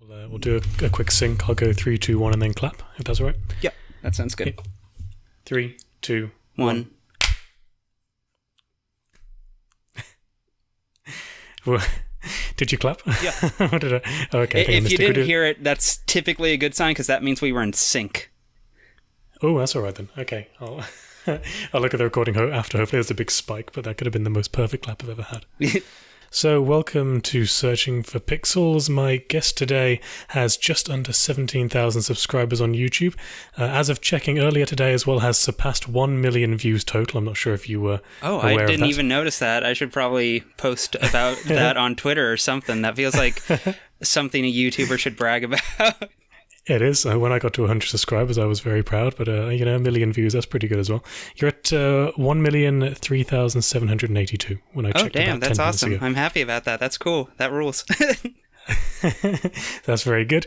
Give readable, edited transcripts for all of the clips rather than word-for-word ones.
We'll do a quick sync. I'll go 3, 2, 1, and then clap, if that's all right. Yep, that sounds good. Okay. 3, 2, 1. Well, did you clap? Yeah. Okay. If you didn't hear it, that's typically a good sign because that means we were in sync. Oh, that's all right then. Okay, I'll look at the recording after. Hopefully there's a big spike, but that could have been the most perfect clap I've ever had. So welcome to Searching for Pixels. My guest today has just under 17,000 subscribers on YouTube. As of checking earlier today as well, has surpassed 1 million views total. I'm not sure if you were aware of that. I didn't even notice that. I should probably post about that on Twitter or something. That feels like something a YouTuber should brag about. It is. When I got to 100 subscribers, I was very proud, but, 1 million views, that's pretty good as well. You're at 1,003,782 when I checked. Oh, damn, that's awesome. I'm happy about that. That's cool. That rules. That's very good.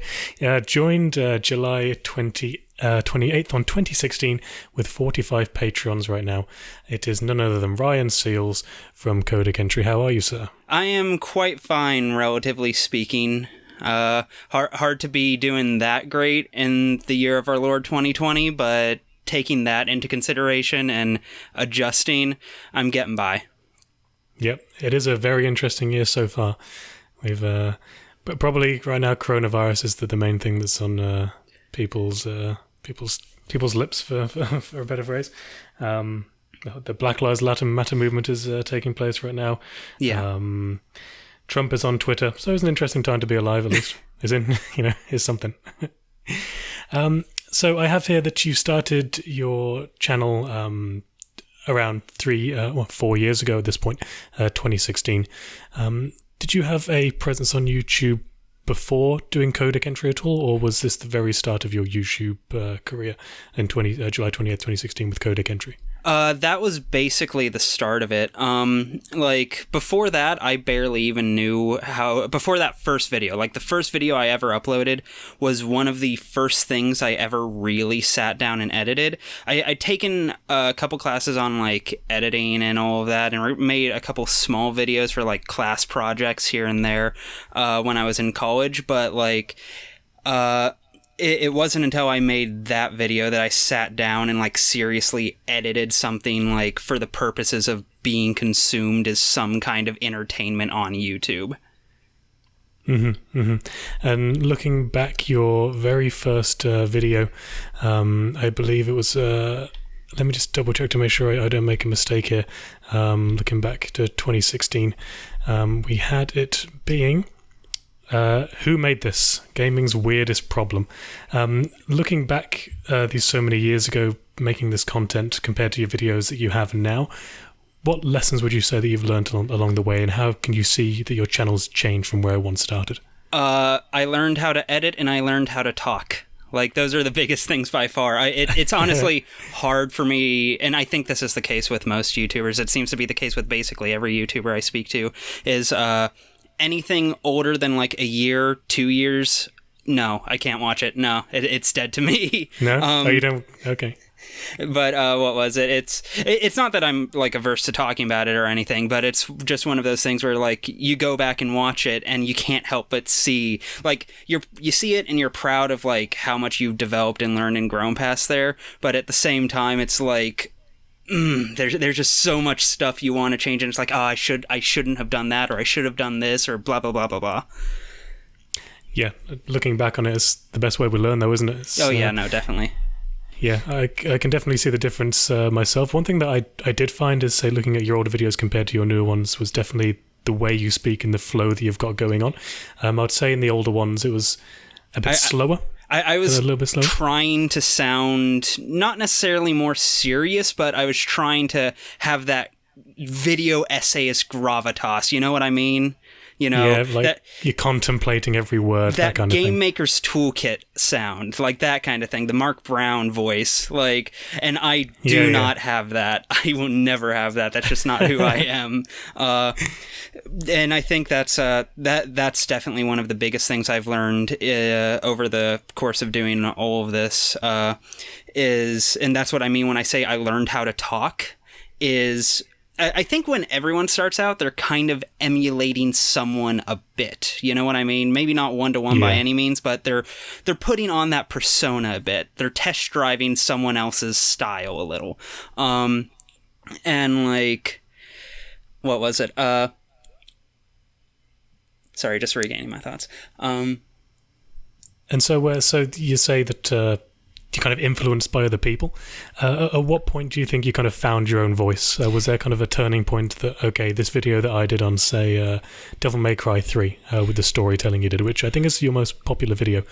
Joined July 28th on 2016 with 45 Patreons right now. It is none other than Ryan Seals from Codex Entry. How are you, sir? I am quite fine, relatively speaking. Hard to be doing that great in the year of our Lord 2020, but taking that into consideration and adjusting, I'm getting by. Yep, it is a very interesting year so far. We've, but probably right now, coronavirus is the main thing that's on people's lips, for a better phrase. The Black Lives Matter movement is taking place right now. Yeah. Trump is on Twitter, so it's an interesting time to be alive, at least. Is something. So I have here that you started your channel around 4 years ago at this point, 2016. Did you have a presence on YouTube before doing Codex Entry at all, or was this the very start of your YouTube career in July 20th, 2016 with Codex Entry? That was basically the start of it. Before that, I barely even knew before that first video, the first video I ever uploaded was one of the first things I ever really sat down and edited. I'd taken a couple classes on, editing and all of that, and made a couple small videos for, class projects here and there, when I was in college, but, It wasn't until I made that video that I sat down and seriously edited something for the purposes of being consumed as some kind of entertainment on YouTube. Mm-hmm, mm-hmm. And looking back, your very first video, I believe it was, let me just double check to make sure I don't make a mistake here. Looking back to 2016, we had it being... who made this? Gaming's weirdest problem. Looking back these so many years ago, making this content compared to your videos that you have now, what lessons would you say that you've learned along the way, and how can you see that your channel's changed from where it once started? I learned how to edit, and I learned how to talk. Those are the biggest things by far. It's honestly hard for me, and I think this is the case with most YouTubers. It seems to be the case with basically every YouTuber I speak to, is... anything older than a year, 2 years, no, I can't watch it. No, it's dead to me. No? You don't? Okay. But what was it? It's not that I'm averse to talking about it or anything, but it's just one of those things where you go back and watch it and you can't help but see you see it and you're proud of how much you've developed and learned and grown past there, but at the same time it's there's just so much stuff you want to change, and it's I shouldn't have done that, or I should have done this, or blah blah blah blah blah. Yeah, looking back on it, it's the best way we learn, though, isn't it? No, definitely. Yeah, I can definitely see the difference myself. One thing that I did find is, say, looking at your older videos compared to your newer ones, was definitely the way you speak and the flow that you've got going on. I would say in the older ones, it was a bit slower. I was a little bit slower. Trying to sound not necessarily more serious, but I was trying to have that video essayist gravitas. You know what I mean? You're contemplating every word, that kind of thing. Game Maker's Toolkit sound, that kind of thing. The Mark Brown voice, and I do not have that. I will never have that. That's just not who I am. And I think that's definitely one of the biggest things I've learned over the course of doing all of this. And that's what I mean when I say I learned how to talk. Is I think when everyone starts out, they're kind of emulating someone a bit. You know what I mean? Maybe not one-to-one by any means, but they're putting on that persona a bit. They're test driving someone else's style a little. And like, what was it? Sorry, just regaining my thoughts. And so you say that you're kind of influenced by other people. At what point do you think you kind of found your own voice? Was there kind of a turning point that, okay, this video that I did on, say, Devil May Cry 3, with the storytelling you did, which I think is your most popular video,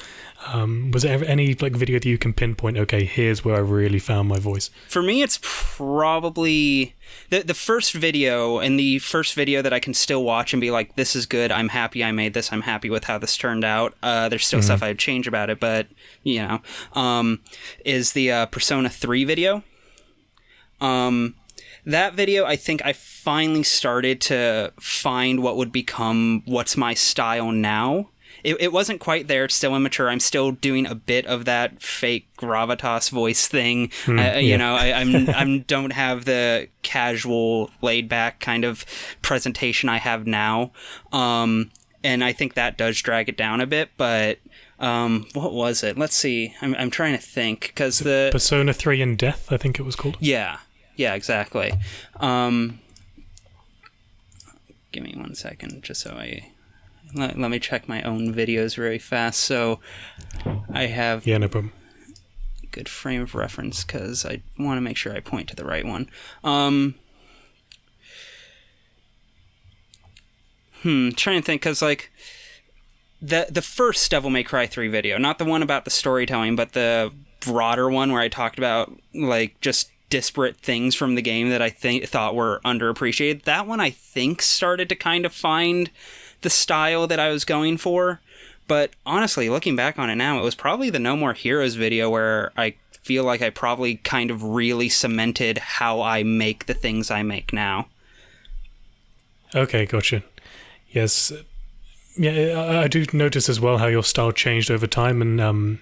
was there any like video that you can pinpoint, okay, here's where I really found my voice? For me, it's probably the first video, and the first video that I can still watch and be like, this is good, I'm happy I made this, I'm happy with how this turned out. There's still stuff I'd change about it, but, you know, is the Persona 3 video. That video, I think I finally started to find what would become what's my style now. It wasn't quite there. It's still immature. I'm still doing a bit of that fake gravitas voice thing. You know, I don't have the casual, laid-back kind of presentation I have now. And I think that does drag it down a bit. But what was it? Let's see. I'm trying to think, because the Persona 3 in Death, I think it was called. Yeah, exactly. Give me 1 second, just so Let me check my own videos very fast. So I have no problem. Good frame of reference, because I want to make sure I point to the right one. Trying to think, because like the first Devil May Cry 3 video, not the one about the storytelling, but the broader one where I talked about like just disparate things from the game that I thought were underappreciated. That one I think started to kind of find the style that I was going for. But honestly, looking back on it now, it was probably the No More Heroes video where I feel like I probably kind of really cemented how I make the things I make now. Okay, gotcha. Yes. Yeah, I do notice as well how your style changed over time, and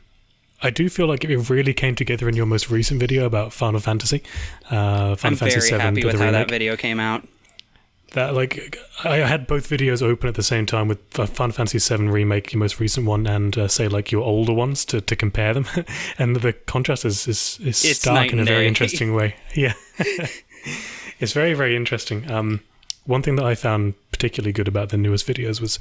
I do feel like it really came together in your most recent video about Final Fantasy. I'm very happy with how that video came out. That, like, I had both videos open at the same time with Final Fantasy VII Remake, your most recent one, and say like your older ones to compare them, and the contrast is stark in a very interesting way. Yeah, it's very, very interesting. One thing that I found particularly good about the newest videos was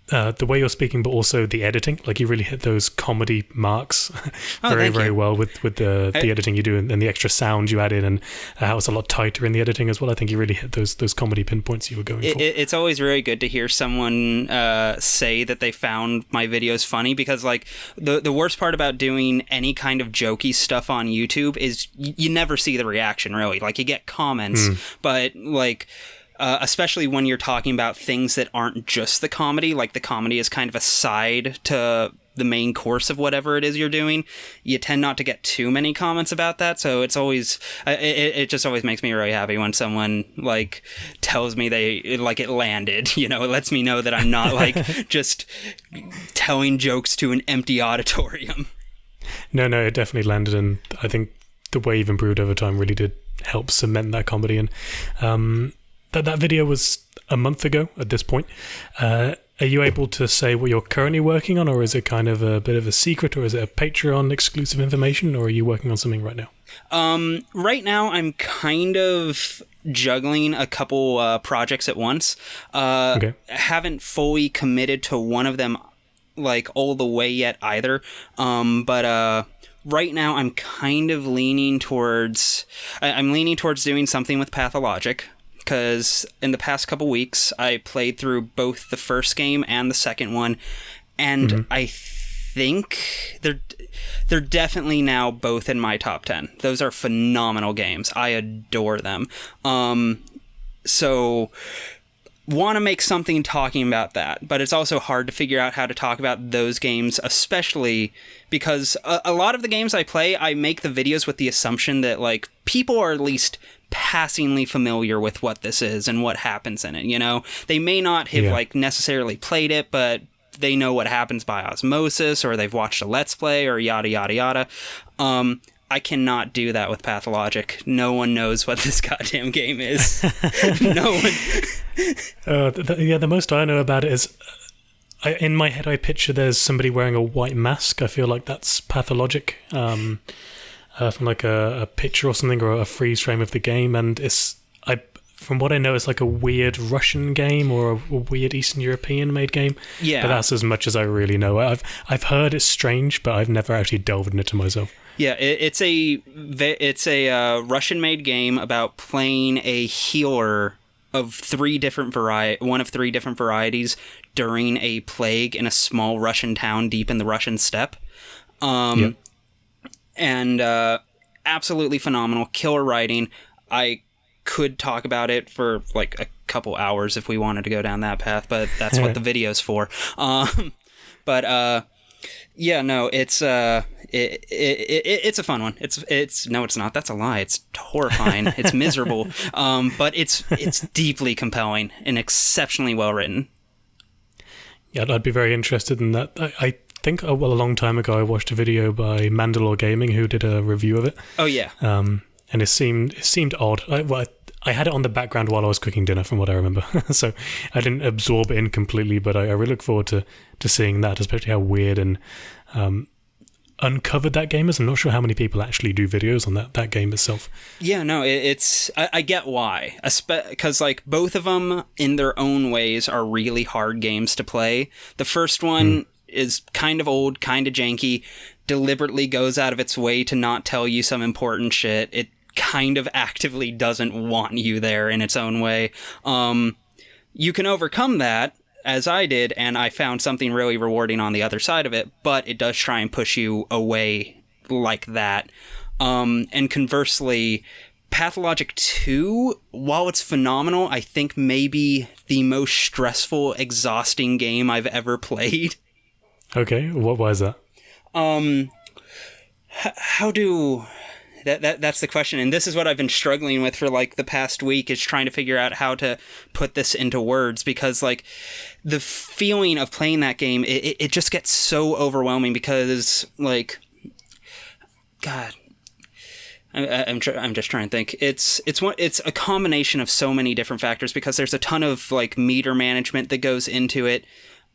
the way you're speaking, but also the editing. Like, you really hit those comedy marks very well with the editing you do, and the extra sound you add in, and how it's a lot tighter in the editing as well. I think you really hit those comedy pinpoints you were going for. It's always very good to hear someone say that they found my videos funny, because like the worst part about doing any kind of jokey stuff on YouTube is you never see the reaction, really. Like, you get comments, but like especially when you're talking about things that aren't just the comedy, like the comedy is kind of a side to the main course of whatever it is you're doing, you tend not to get too many comments about that. So it's always, it just always makes me really happy when someone like tells me it landed, you know. It lets me know that I'm not like just telling jokes to an empty auditorium. No, it definitely landed, and I think the way you've improved over time really did help cement that comedy. And that video was a month ago at this point. Are you able to say what you're currently working on, or is it kind of a bit of a secret, or is it a Patreon exclusive information, or are you working on something right now? Right now I'm kind of juggling a couple projects at once. Okay. Haven't fully committed to one of them like all the way yet either. But right now I'm kind of leaning towards doing something with Pathologic, because in the past couple weeks I played through both the first game and the second one, and I think they're definitely now both in my top 10. Those are phenomenal games. I adore them. So want to make something talking about that, but it's also hard to figure out how to talk about those games, especially because a lot of the games I play, I make the videos with the assumption that like people are at least passingly familiar with what this is and what happens in it, you know? They may not have like necessarily played it, but they know what happens by osmosis, or they've watched a Let's Play, or yada yada yada. I cannot do that with Pathologic. No one knows what this goddamn game is. No one. The most I know about it is, in my head, I picture there's somebody wearing a white mask. I feel like that's Pathologic, from like a picture or something, or a freeze frame of the game. And from what I know, it's like a weird Russian game or a weird Eastern European made game. Yeah. But that's as much as I really know. I've heard it's strange, but I've never actually delved into it myself. Yeah, it's a Russian-made game about playing a healer of one of three different varieties during a plague in a small Russian town deep in the Russian steppe. And absolutely phenomenal, killer writing. I could talk about it for like a couple hours if we wanted to go down that path, but that's what the video's for. Yeah, no, it's a fun one. No, it's not. That's a lie. It's horrifying. It's miserable. But it's deeply compelling and exceptionally well written. Yeah, I'd be very interested in that. I think a long time ago I watched a video by Mandalore Gaming who did a review of it. Oh yeah. And it seemed odd. I had it on the background while I was cooking dinner, from what I remember. So I didn't absorb it in completely, but I really look forward to seeing that, especially how weird and uncovered that game is. I'm not sure how many people actually do videos on that game itself. Yeah, no, I get why. Because like both of them in their own ways are really hard games to play. The first one is kind of old, kind of janky, deliberately goes out of its way to not tell you some important shit. It kind of actively doesn't want you there in its own way. You can overcome that, as I did, and I found something really rewarding on the other side of it, but it does try and push you away like that. And conversely, Pathologic 2, while it's phenomenal, I think maybe the most stressful, exhausting game I've ever played. Okay, why is that? That's the question, and this is what I've been struggling with for like the past week, is trying to figure out how to put this into words, because like the feeling of playing that game, it just gets so overwhelming, because like, God, I'm just trying to think. It's a combination of so many different factors, because there's a ton of like meter management that goes into it.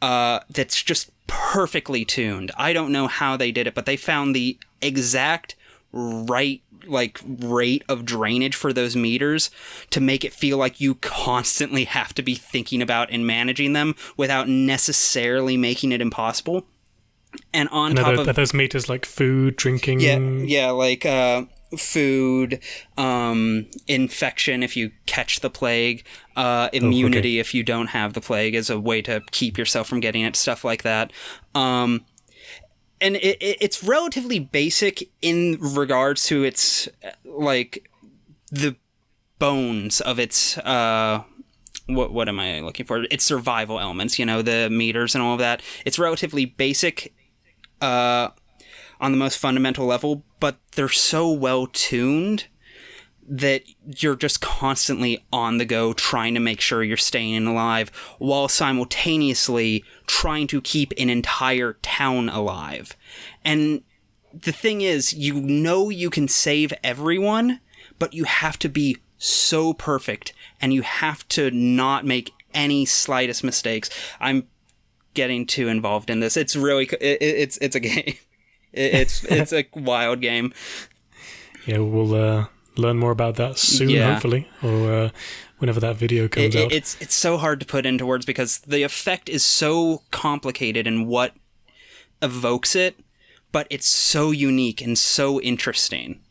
That's just perfectly tuned. I don't know how they did it, but they found the exact right like rate of drainage for those meters to make it feel like you constantly have to be thinking about and managing them without necessarily making it impossible. And are those meters like food, drinking? Yeah, like food, infection if you catch the plague, immunity if you don't have the plague, as a way to keep yourself from getting it, stuff like that. And it's relatively basic in regards to its, like, the bones of its, what am I looking for? Its survival elements, the meters and all of that. It's relatively basic on the most fundamental level, but they're so well tuned that you're just constantly on the go trying to make sure you're staying alive, while simultaneously trying to keep an entire town alive. And the thing is, you can save everyone, but you have to be so perfect, and you have to not make any slightest mistakes. I'm getting too involved in this. It's really, it's a game. It's a wild game. Yeah, we'll learn more about that soon, hopefully, or whenever that video comes out. It's so hard to put into words, because the effect is so complicated in what evokes it, but it's so unique and so interesting.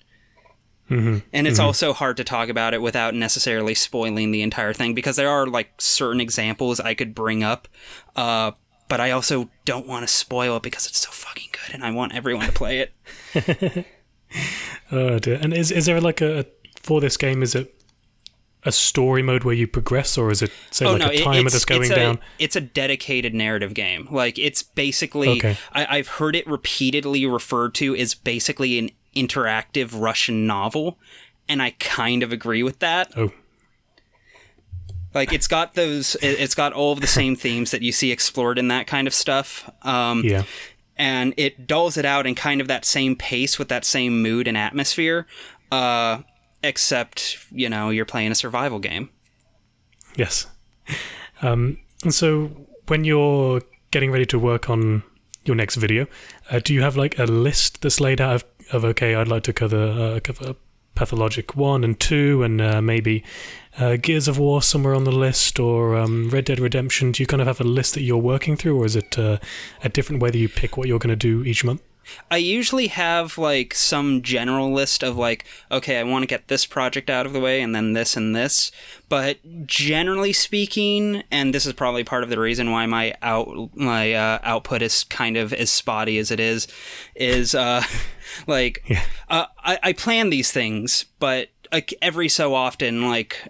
Mm-hmm. And it's also hard to talk about it without necessarily spoiling the entire thing, because there are like certain examples I could bring up, but I also don't want to spoil it because it's so fucking good and I want everyone to play it. Oh dear. And is there like for this game, is it a story mode where you progress, or is it a timer that's going down? It's a dedicated narrative game. Like, it's basically, okay. I've heard it repeatedly referred to as basically an interactive Russian novel, and I kind of agree with that. Oh. Like, it's got all of the same themes that you see explored in that kind of stuff. Yeah. and it dulls it out in kind of that same pace with that same mood and atmosphere, except, you're playing a survival game. Yes. And so when you're getting ready to work on your next video, do you have like a list that's laid out of okay, I'd like to cover Pathologic 1 and 2 and maybe Gears of War somewhere on the list, or Red Dead Redemption? Do you kind of have a list that you're working through, or is it a different way that you pick what you're going to do each month? I usually have like some general list of like, okay, I want to get this project out of the way and then this and this. But generally speaking, and this is probably part of the reason why my output is kind of as spotty as it is like, yeah. I plan these things, but like every so often, like,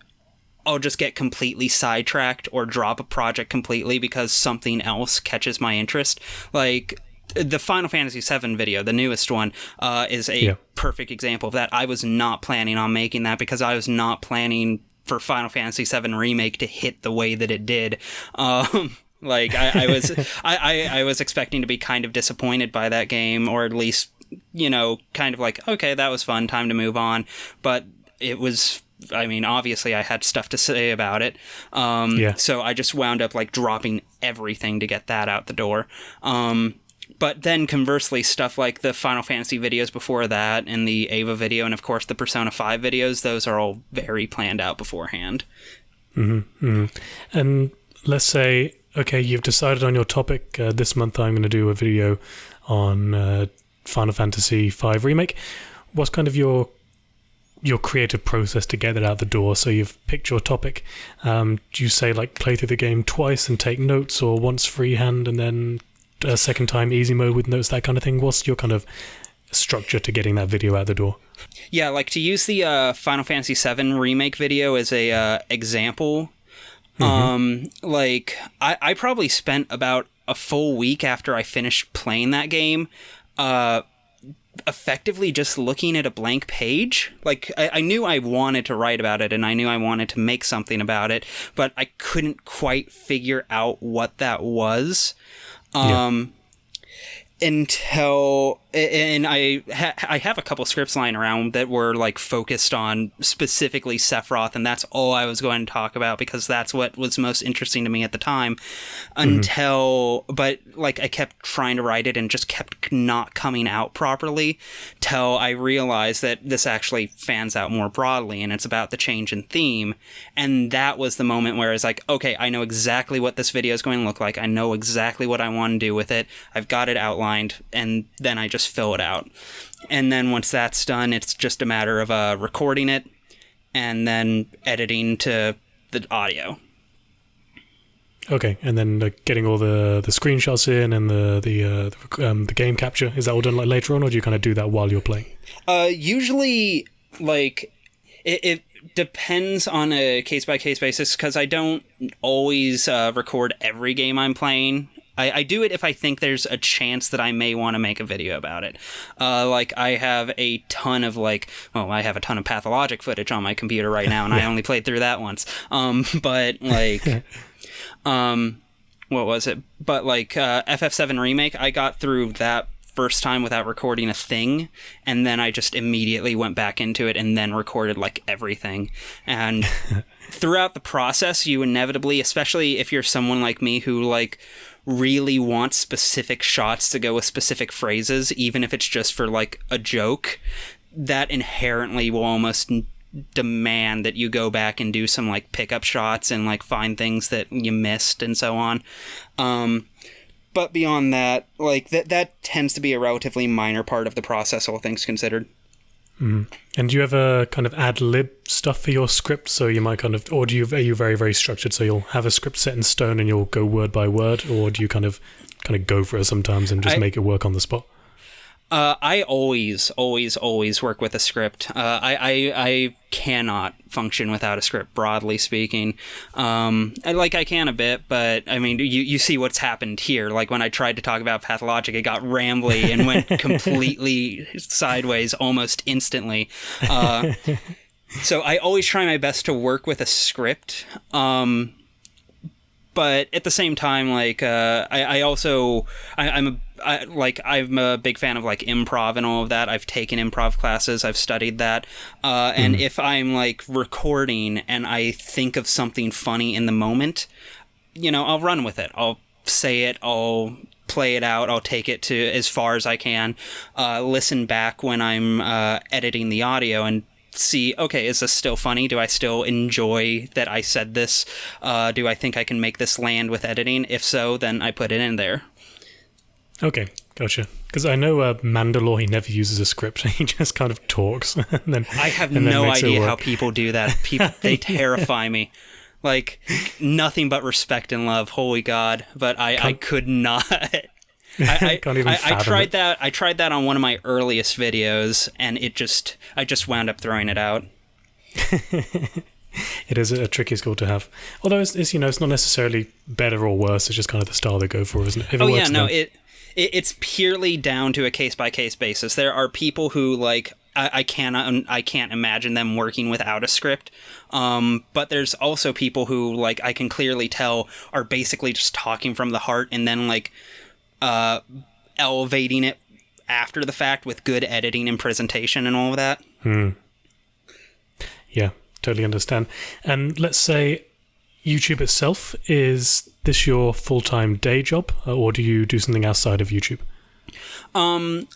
I'll just get completely sidetracked or drop a project completely because something else catches my interest. Like, the Final Fantasy VII video, the newest one, is a perfect example of that. I was not planning on making that because I was not planning for Final Fantasy VII Remake to hit the way that it did. Like, I was I was expecting to be kind of disappointed by that game, or at least, kind of like, okay, that was fun, time to move on. But it was... I mean, obviously I had stuff to say about it. So I just wound up like dropping everything to get that out the door. But then conversely, stuff like the Final Fantasy videos before that and the Ava video and of course the Persona 5 videos, those are all very planned out beforehand. Mm-hmm, mm-hmm. And let's say, okay, you've decided on your topic. This month I'm going to do a video on Final Fantasy 5 Remake. What's kind of your creative process to get it out the door? So you've picked your topic. Do you say like play through the game twice and take notes, or once freehand and then a second time easy mode with notes, that kind of thing? What's your kind of structure to getting that video out the door? Yeah, like to use the Final Fantasy VII Remake video as a example. Like I probably spent about a full week after I finished playing that game effectively just looking at a blank page. Like, I knew I wanted to write about it and I knew I wanted to make something about it, but I couldn't quite figure out what that was. Until, and I have a couple scripts lying around that were like focused on specifically Sephiroth, and that's all I was going to talk about because that's what was most interesting to me at the time. But like I kept trying to write it and just kept not coming out properly till I realized that this actually fans out more broadly and it's about the change in theme. And that was the moment where I was like, okay, I know exactly what this video is going to look like. I know exactly what I want to do with it. I've got it outlined. And then I just fill it out. And then once that's done, it's just a matter of recording it and then editing to the audio. Okay, and then getting all the screenshots in and the game capture. Is that all done like later on, or do you kind of do that while you're playing? Usually, like it depends on a case-by-case basis because I don't always record every game I'm playing. I do it if I think there's a chance that I may want to make a video about it. Like, I have a ton of, I have a ton of Pathologic footage on my computer right now, and I only played through that once. But, like, what was it? But, like, FF7 Remake, I got through that first time without recording a thing, and then I just immediately went back into it and then recorded, like, everything. And throughout the process, you inevitably, especially if you're someone like me who, like, really wants specific shots to go with specific phrases, even if it's just for like a joke, that inherently will almost demand that you go back and do some like pickup shots and like find things that you missed and so on. But beyond that, like that tends to be a relatively minor part of the process, all things considered. And do you ever kind of ad lib stuff for your script? So you might kind of, or are you very, very structured? So you'll have a script set in stone and you'll go word by word, or do you kind of go for it sometimes and just make it work on the spot? I always work with a script. I cannot function without a script, broadly speaking. I can a bit, but I mean, you see what's happened here. Like when I tried to talk about Pathologic, it got rambly and went completely sideways almost instantly. So I always try my best to work with a script. But but at the same time, like I'm a big fan of like improv and all of that. I've taken improv classes. I've studied that. And if I'm like recording and I think of something funny in the moment, I'll run with it. I'll say it. I'll play it out. I'll take it to as far as I can. Listen back when I'm editing the audio and see, okay, is this still funny? Do I still enjoy that I said this? Do I think I can make this land with editing? If so, then I put it in there. Okay, gotcha. Because I know Mandalore, he never uses a script. He just kind of talks. And then, I have no idea how people do that. They terrify me. Like, nothing but respect and love. Holy God. But I could not. I tried that. I tried that on one of my earliest videos, and I just wound up throwing it out. It is a tricky skill to have. Although it's not necessarily better or worse. It's just kind of the style they go for, isn't it? It's purely down to a case-by-case basis. There are people who, like, I can't imagine them working without a script. But there's also people who, like, I can clearly tell are basically just talking from the heart and then, like, elevating it after the fact with good editing and presentation and all of that. Yeah, totally understand. And let's say YouTube itself, is this your full-time day job, or do you do something outside of YouTube? I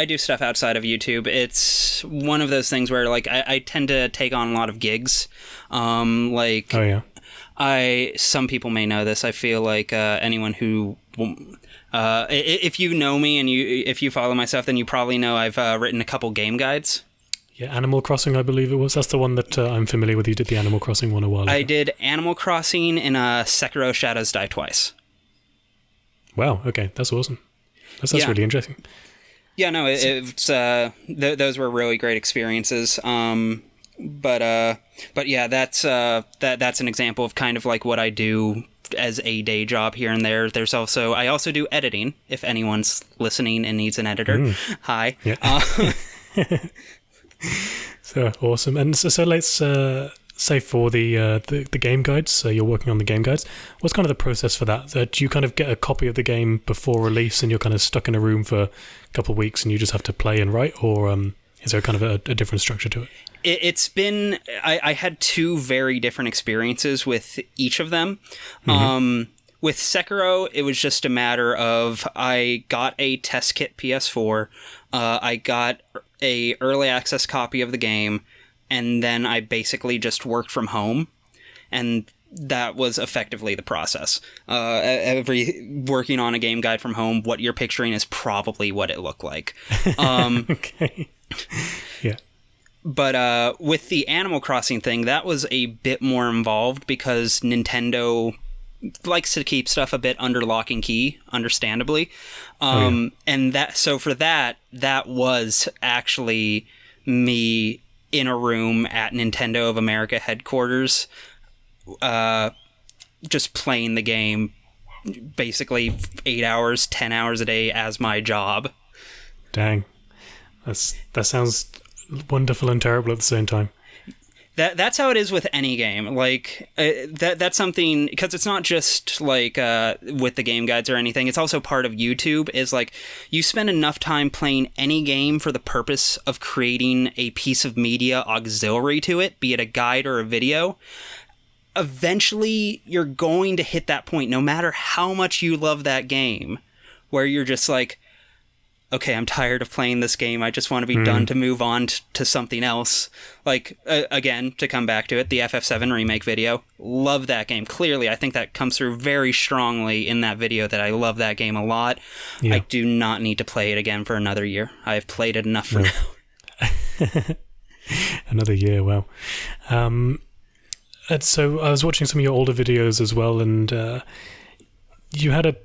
do stuff outside of YouTube. It's one of those things where, like, I tend to take on a lot of gigs. Some people may know this. I feel like anyone who, if you know me and if you follow my stuff, then you probably know I've written a couple game guides. Yeah, Animal Crossing, I believe it was. That's the one that I'm familiar with. You did the Animal Crossing one a while ago. I did Animal Crossing and Sekiro Shadows Die Twice. Wow, okay, that's awesome. That's really interesting. Yeah, no, those were really great experiences. But yeah, that's an example of kind of like what I do as a day job here and there. I also do editing, if anyone's listening and needs an editor. Hi. Yeah. So awesome. And so let's say for the game guides, so you're working on the game guides, what's kind of the process for that? Do you kind of get a copy of the game before release and you're kind of stuck in a room for a couple of weeks and you just have to play and write, or is there kind of a different structure to it? It's been, I had two very different experiences with each of them. With Sekiro, it was just a matter of I got a test kit PS4, I got a early access copy of the game, and then I basically just worked from home, and that was effectively the process. Working on a game guide from home, what you're picturing is probably what it looked like. Okay. Yeah. But with the Animal Crossing thing, that was a bit more involved because Nintendo likes to keep stuff a bit under lock and key, understandably. And so for that was actually me in a room at Nintendo of America headquarters, just playing the game basically 8 hours, 10 hours a day as my job. Dang. That sounds wonderful and terrible at the same time. That's how it is with any game. Like that's something, because it's not just like with the game guides or anything. It's also part of YouTube. Is like you spend enough time playing any game for the purpose of creating a piece of media auxiliary to it, be it a guide or a video. Eventually, you're going to hit that point, no matter how much you love that game, where you're just like, okay, I'm tired of playing this game. I just want to be done to move on to something else. Like, again, to come back to it, the FF7 remake video. Love that game. Clearly, I think that comes through very strongly in that video that I love that game a lot. Yeah. I do not need to play it again for another year. I have played it enough for now. Another year, wow. And so I was watching some of your older videos as well, and you had a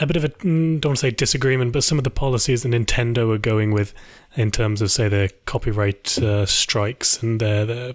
bit of a, don't want to say disagreement, but some of the policies that Nintendo are going with in terms of, say, their copyright strikes and their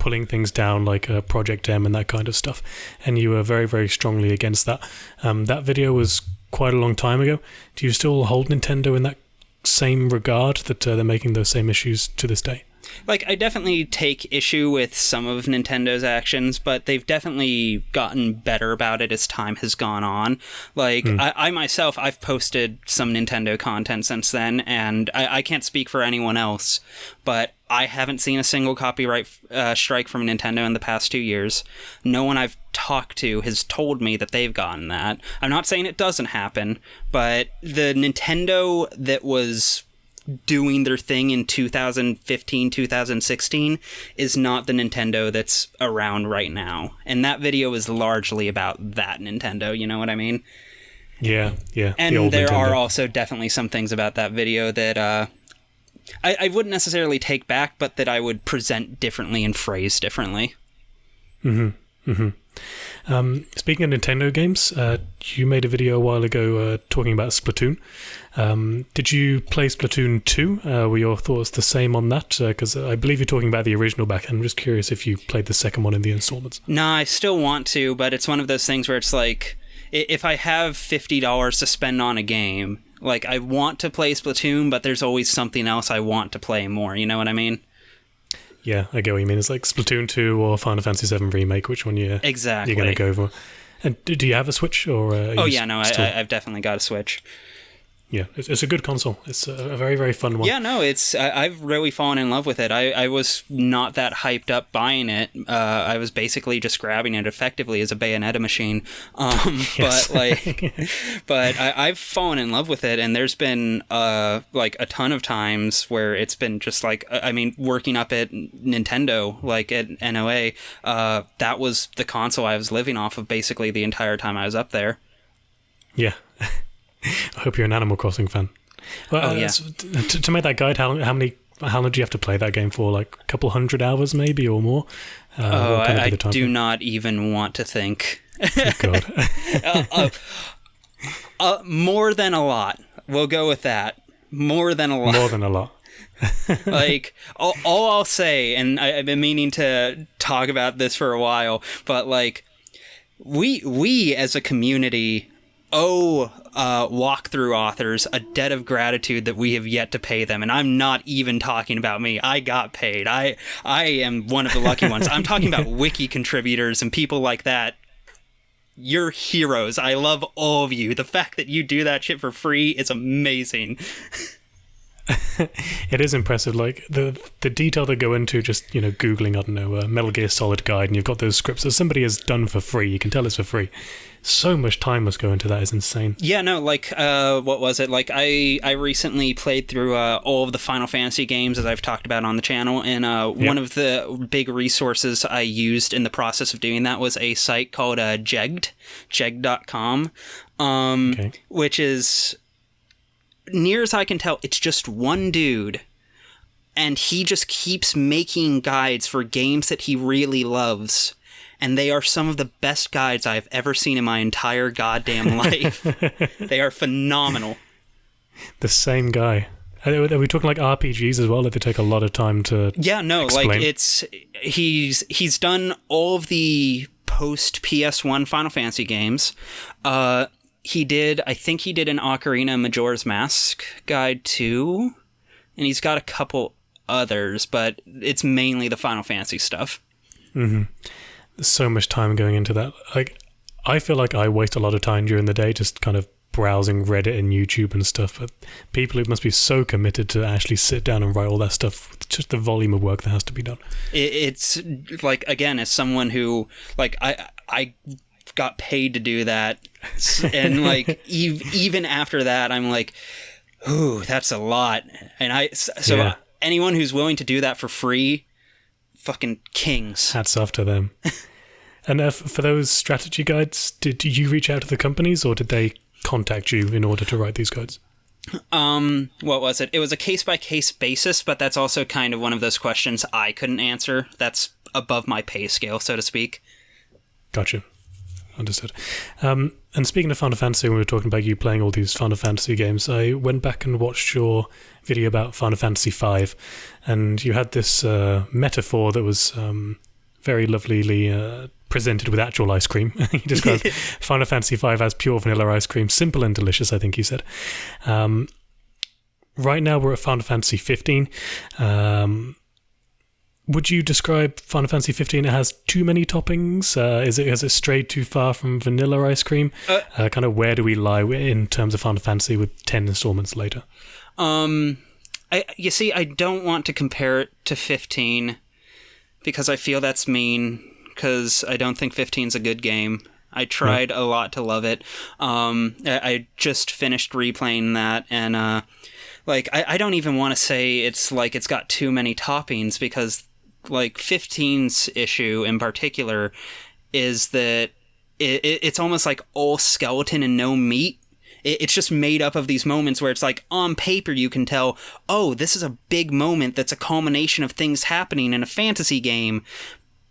pulling things down like Project M and that kind of stuff. And you were very, very strongly against that. That video was quite a long time ago. Do you still hold Nintendo in that same regard, that they're making those same issues to this day? Like, I definitely take issue with some of Nintendo's actions, but they've definitely gotten better about it as time has gone on. Like, I myself, I've posted some Nintendo content since then, and I can't speak for anyone else, but I haven't seen a single copyright strike from Nintendo in the past 2 years. No one I've talked to has told me that they've gotten that. I'm not saying it doesn't happen, but the Nintendo that was doing their thing in 2015, 2016 is not the Nintendo that's around right now. And that video is largely about that Nintendo, you know what I mean? Yeah. And the old there Nintendo. are also definitely some things about that video that I wouldn't necessarily take back, but that I would present differently and phrase differently. Speaking of Nintendo games, you made a video a while ago talking about Splatoon. Did you play Splatoon 2? Were your thoughts the same on that? Because I believe you're talking about the original back. I'm just curious if you played the second one in the installments. No, I still want to, but it's one of those things where it's like, if I have $50 to spend on a game, like, I want to play Splatoon, but there's always something else I want to play more, you know what I mean? Yeah, I get what you mean. It's like Splatoon 2 or Final Fantasy VII Remake. Which one you're going to go for? And do you have a Switch? Or I've definitely got a Switch. Yeah, it's a good console. It's a very, very fun one. Yeah, no, I've really fallen in love with it. I was not that hyped up buying it. I was basically just grabbing it effectively as a Bayonetta machine. Yes. But I've fallen in love with it, and there's been like a ton of times where it's been just like, I mean, working up at Nintendo, like at NOA, that was the console I was living off of basically the entire time I was up there. Yeah. I hope you're an Animal Crossing fan. Well, to make that guide, how long do you have to play that game for? Like a couple 100 hours, maybe, or more? I do not even want to think. God. More than a lot. We'll go with that. More than a lot. More than a lot. Like, all I'll say, and I've been meaning to talk about this for a while, but like, we as a community owe walkthrough authors a debt of gratitude that we have yet to pay them, and I'm not even talking about me. I got paid. I am one of the lucky ones. I'm talking about wiki contributors and people like that. You're heroes. I love all of you. The fact that you do that shit for free is amazing. It is impressive, like the detail they go into, just googling, I don't know, Metal Gear Solid guide, and you've got those scripts that somebody has done for free. You can tell it's for free. So much time must go into that. Is insane. Yeah, no, like what was it? Like I recently played through all of the Final Fantasy games, as I've talked about on the channel, and one of the big resources I used in the process of doing that was a site called Jegged.com, which is, near as I can tell, it's just one dude, and he just keeps making guides for games that he really loves, and they are some of the best guides I've ever seen in my entire goddamn life. They are phenomenal. The same guy. Are we talking like RPGs as well? That they take a lot of time to explain? Like he's done all of the post PS1 Final Fantasy games. I think he did an Ocarina Majora's Mask guide too, and he's got a couple others, but it's mainly the Final Fantasy stuff. Mm-hmm. There's so much time going into that. Like, I feel like I waste a lot of time during the day just kind of browsing Reddit and YouTube and stuff, but people who must be so committed to actually sit down and write all that stuff, just the volume of work that has to be done. It's like, again, as someone who, like, I got paid to do that, and like even after that I'm like, ooh, that's a lot. And anyone who's willing to do that for free, fucking kings. Hats off to them. And for those strategy guides, did you reach out to the companies, or did they contact you in order to write these guides? What was it? It was a case-by-case basis, but that's also kind of one of those questions I couldn't answer. That's above my pay scale, so to speak. Gotcha. Understood. And speaking of Final Fantasy, when we were talking about you playing all these Final Fantasy games, I went back and watched your video about Final Fantasy V, and you had this metaphor that was very lovelily presented with actual ice cream. You described Final Fantasy V as pure vanilla ice cream, simple and delicious, I think you said. Right now we're at Final Fantasy 15. would you describe Final Fantasy 15? It has too many toppings. Has it strayed too far from vanilla ice cream? Kind of where do we lie in terms of Final Fantasy with 10 installments later? You see, I don't want to compare it to 15 because I feel that's mean. Because I don't think 15's a good game. I tried a lot to love it. I just finished replaying that, and I don't even want to say it's like it's got too many toppings, because like 15's issue in particular is that it's almost like all skeleton and no meat. It's just made up of these moments where it's like, on paper you can tell, oh, this is a big moment that's a culmination of things happening in a fantasy game,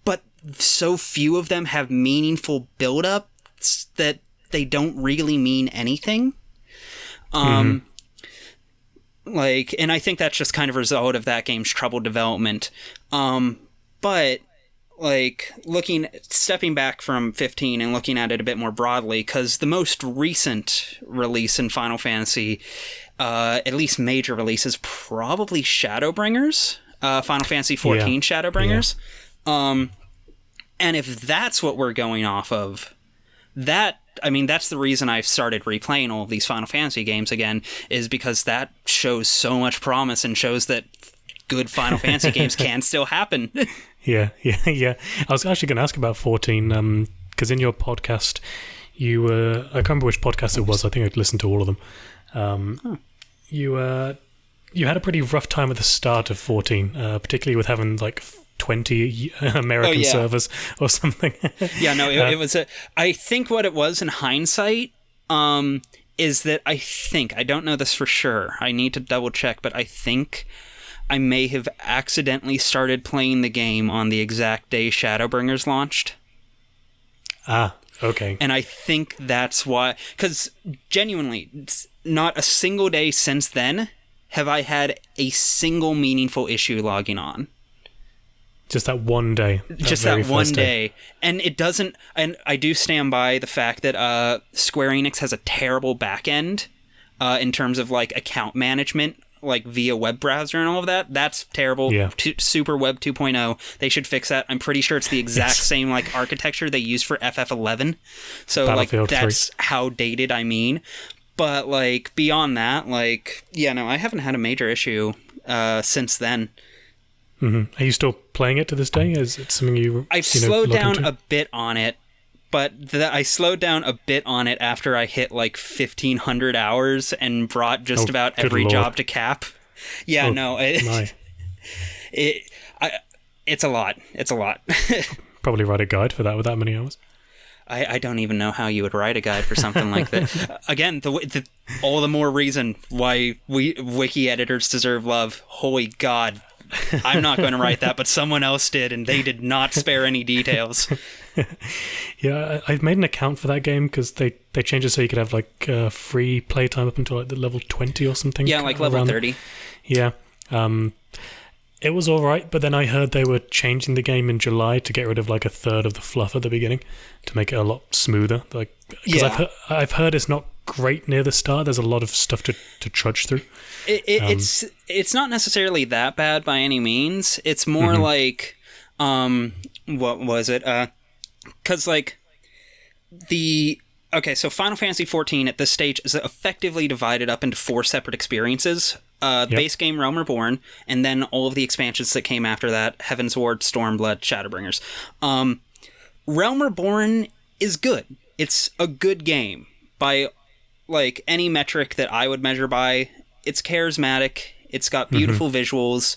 but so few of them have meaningful build-up that they don't really mean anything. And I think that's just kind of a result of that game's troubled development. But like stepping back from 15 and looking at it a bit more broadly, because the most recent release in Final Fantasy, at least major release, is probably Shadowbringers, Final Fantasy 14 Shadowbringers. And if that's what we're going off of, that's the reason I've started replaying all of these Final Fantasy games again, is because that shows so much promise and shows that good Final Fantasy games can still happen. Yeah. I was actually going to ask about 14, because in your podcast, I can't remember which podcast it was. I think I'd listened to all of them. You had a pretty rough time at the start of 14, particularly with having like 20 American servers or something. It was I think what it was in hindsight is that I don't know this for sure. I need to double check, but I think I may have accidentally started playing the game on the exact day Shadowbringers launched. Okay. And I think that's why, because genuinely, not a single day since then have I had a single meaningful issue logging on. Just that one day. Just that one day. And it doesn't... And I do stand by the fact that Square Enix has a terrible back end in terms of like account management, like via web browser and all of that. That's terrible. Yeah. Super Web 2.0. They should fix that. I'm pretty sure it's the exact same like architecture they used for FF11. So like that's 3. How dated I mean. But like beyond that, like, I haven't had a major issue since then. Mm-hmm. Are you still playing it to this day? Is it something I've slowed down a bit on it, but I slowed down a bit on it after I hit like 1,500 hours and brought just about every job to cap. It's a lot. It's a lot. Probably write a guide for that with that many hours. I don't even know how you would write a guide for something like that. Again, all the more reason why wiki editors deserve love. Holy God. I'm not going to write that, but someone else did, and they did not spare any details. Yeah, I've made an account for that game because they changed it so you could have like free playtime up until like the level 20 or something. Yeah, like level 30. Yeah. It was all right, but then I heard they were changing the game in July to get rid of like a third of the fluff at the beginning to make it a lot smoother. Like, because I've heard it's not great near the start. There's a lot of stuff to trudge through. It's not necessarily that bad by any means. It's more like what was it? Because like so Final Fantasy 14 at this stage is effectively divided up into 4 separate experiences. Base game Realm Reborn, and then all of the expansions that came after that: Heaven's Ward, Stormblood, Shadowbringers. Realm Reborn is good. It's a good game by like any metric that I would measure by. It's charismatic. It's got beautiful visuals.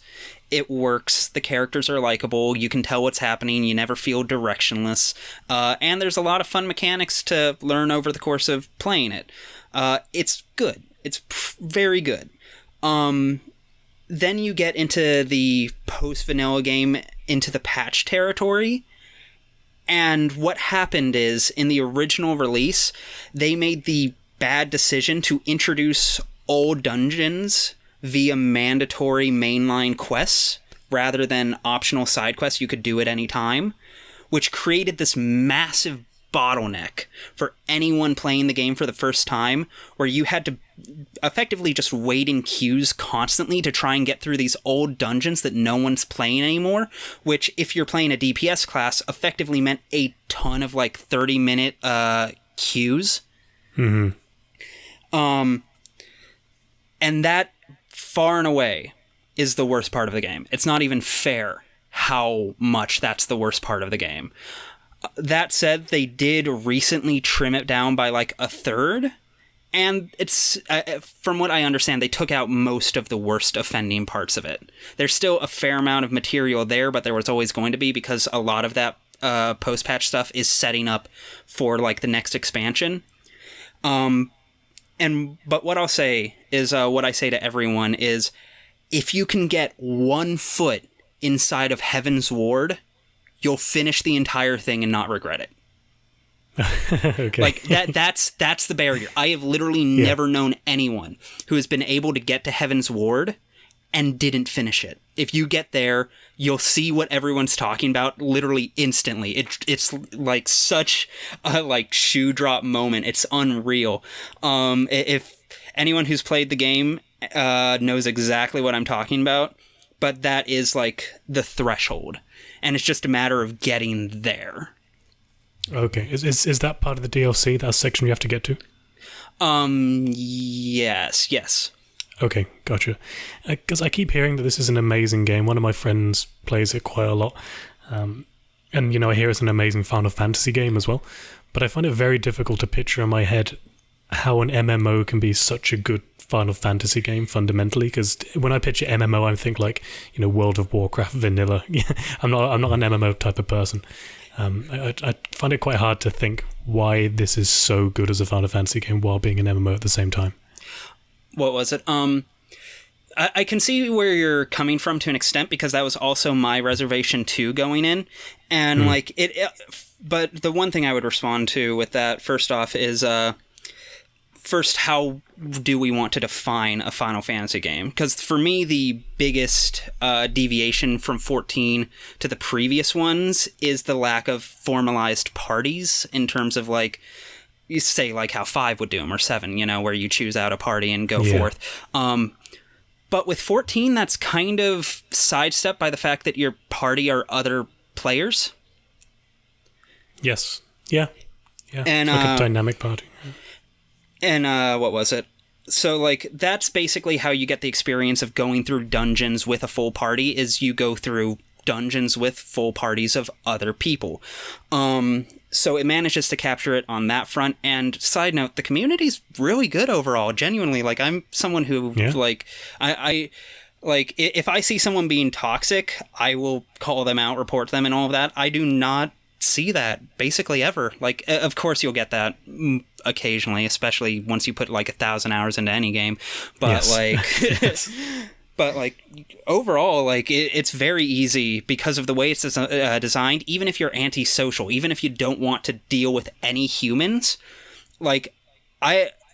It works. The characters are likable. You can tell what's happening. You never feel directionless. And there's a lot of fun mechanics to learn over the course of playing it. It's good. It's very good. Then you get into the post-vanilla game, into the patch territory. And what happened is, in the original release, they made the bad decision to introduce all dungeons via mandatory mainline quests rather than optional side quests you could do at any time, which created this massive bottleneck for anyone playing the game for the first time, where you had to effectively just wait in queues constantly to try and get through these old dungeons that no one's playing anymore, which, if you're playing a DPS class, effectively meant a ton of, like, 30-minute queues. Mm-hmm. And that, far and away, is the worst part of the game. It's not even fair how much that's the worst part of the game. That said, they did recently trim it down by like a third, and it's from what I understand, they took out most of the worst offending parts of it. There's still a fair amount of material there, but there was always going to be, because a lot of that post-patch stuff is setting up for like the next expansion. But what I'll say is, what I say to everyone is, if you can get 1 foot inside of Heaven's Ward, you'll finish the entire thing and not regret it. Okay. Like that's the barrier. I have literally never known anyone who has been able to get to Heaven's Ward and didn't finish it. If you get there, you'll see what everyone's talking about literally instantly. It's like such a like shoe drop moment. It's unreal. If anyone who's played the game knows exactly what I'm talking about, but that is like the threshold, and it's just a matter of getting there. Okay, is that part of the DLC, that section you have to get to? Yes. Okay, gotcha. Because I keep hearing that this is an amazing game. One of my friends plays it quite a lot. And, you know, I hear it's an amazing Final Fantasy game as well. But I find it very difficult to picture in my head how an MMO can be such a good Final Fantasy game fundamentally. Because when I picture MMO, I think like, you know, World of Warcraft vanilla. I'm not an MMO type of person. I find it quite hard to think why this is so good as a Final Fantasy game while being an MMO at the same time. What was it? I can see where you're coming from to an extent, because that was also my reservation too going in, and like it. But the one thing I would respond to with that, first off, is first, how do we want to define a Final Fantasy game? Because for me, the biggest deviation from 14 to the previous ones is the lack of formalized parties, in terms of like, you say like how 5 would do them, or 7, you know, where you choose out a party and go forth. But with 14, that's kind of sidestepped by the fact that your party are other players. Yes. Yeah. And, it's like a dynamic party. And what was it? So, like, that's basically how you get the experience of going through dungeons with a full party, is you go through dungeons with full parties of other people. So it manages to capture it on that front. And side note, the community's really good overall. Genuinely, like, I'm someone who, like, I like, if I see someone being toxic, I will call them out, report them, and all of that. I do not see that basically ever. Like, of course you'll get that occasionally, especially once you put like 1,000 hours into any game, but like but like overall, like it's very easy because of the way it's designed. Even if you're antisocial, even if you don't want to deal with any humans, like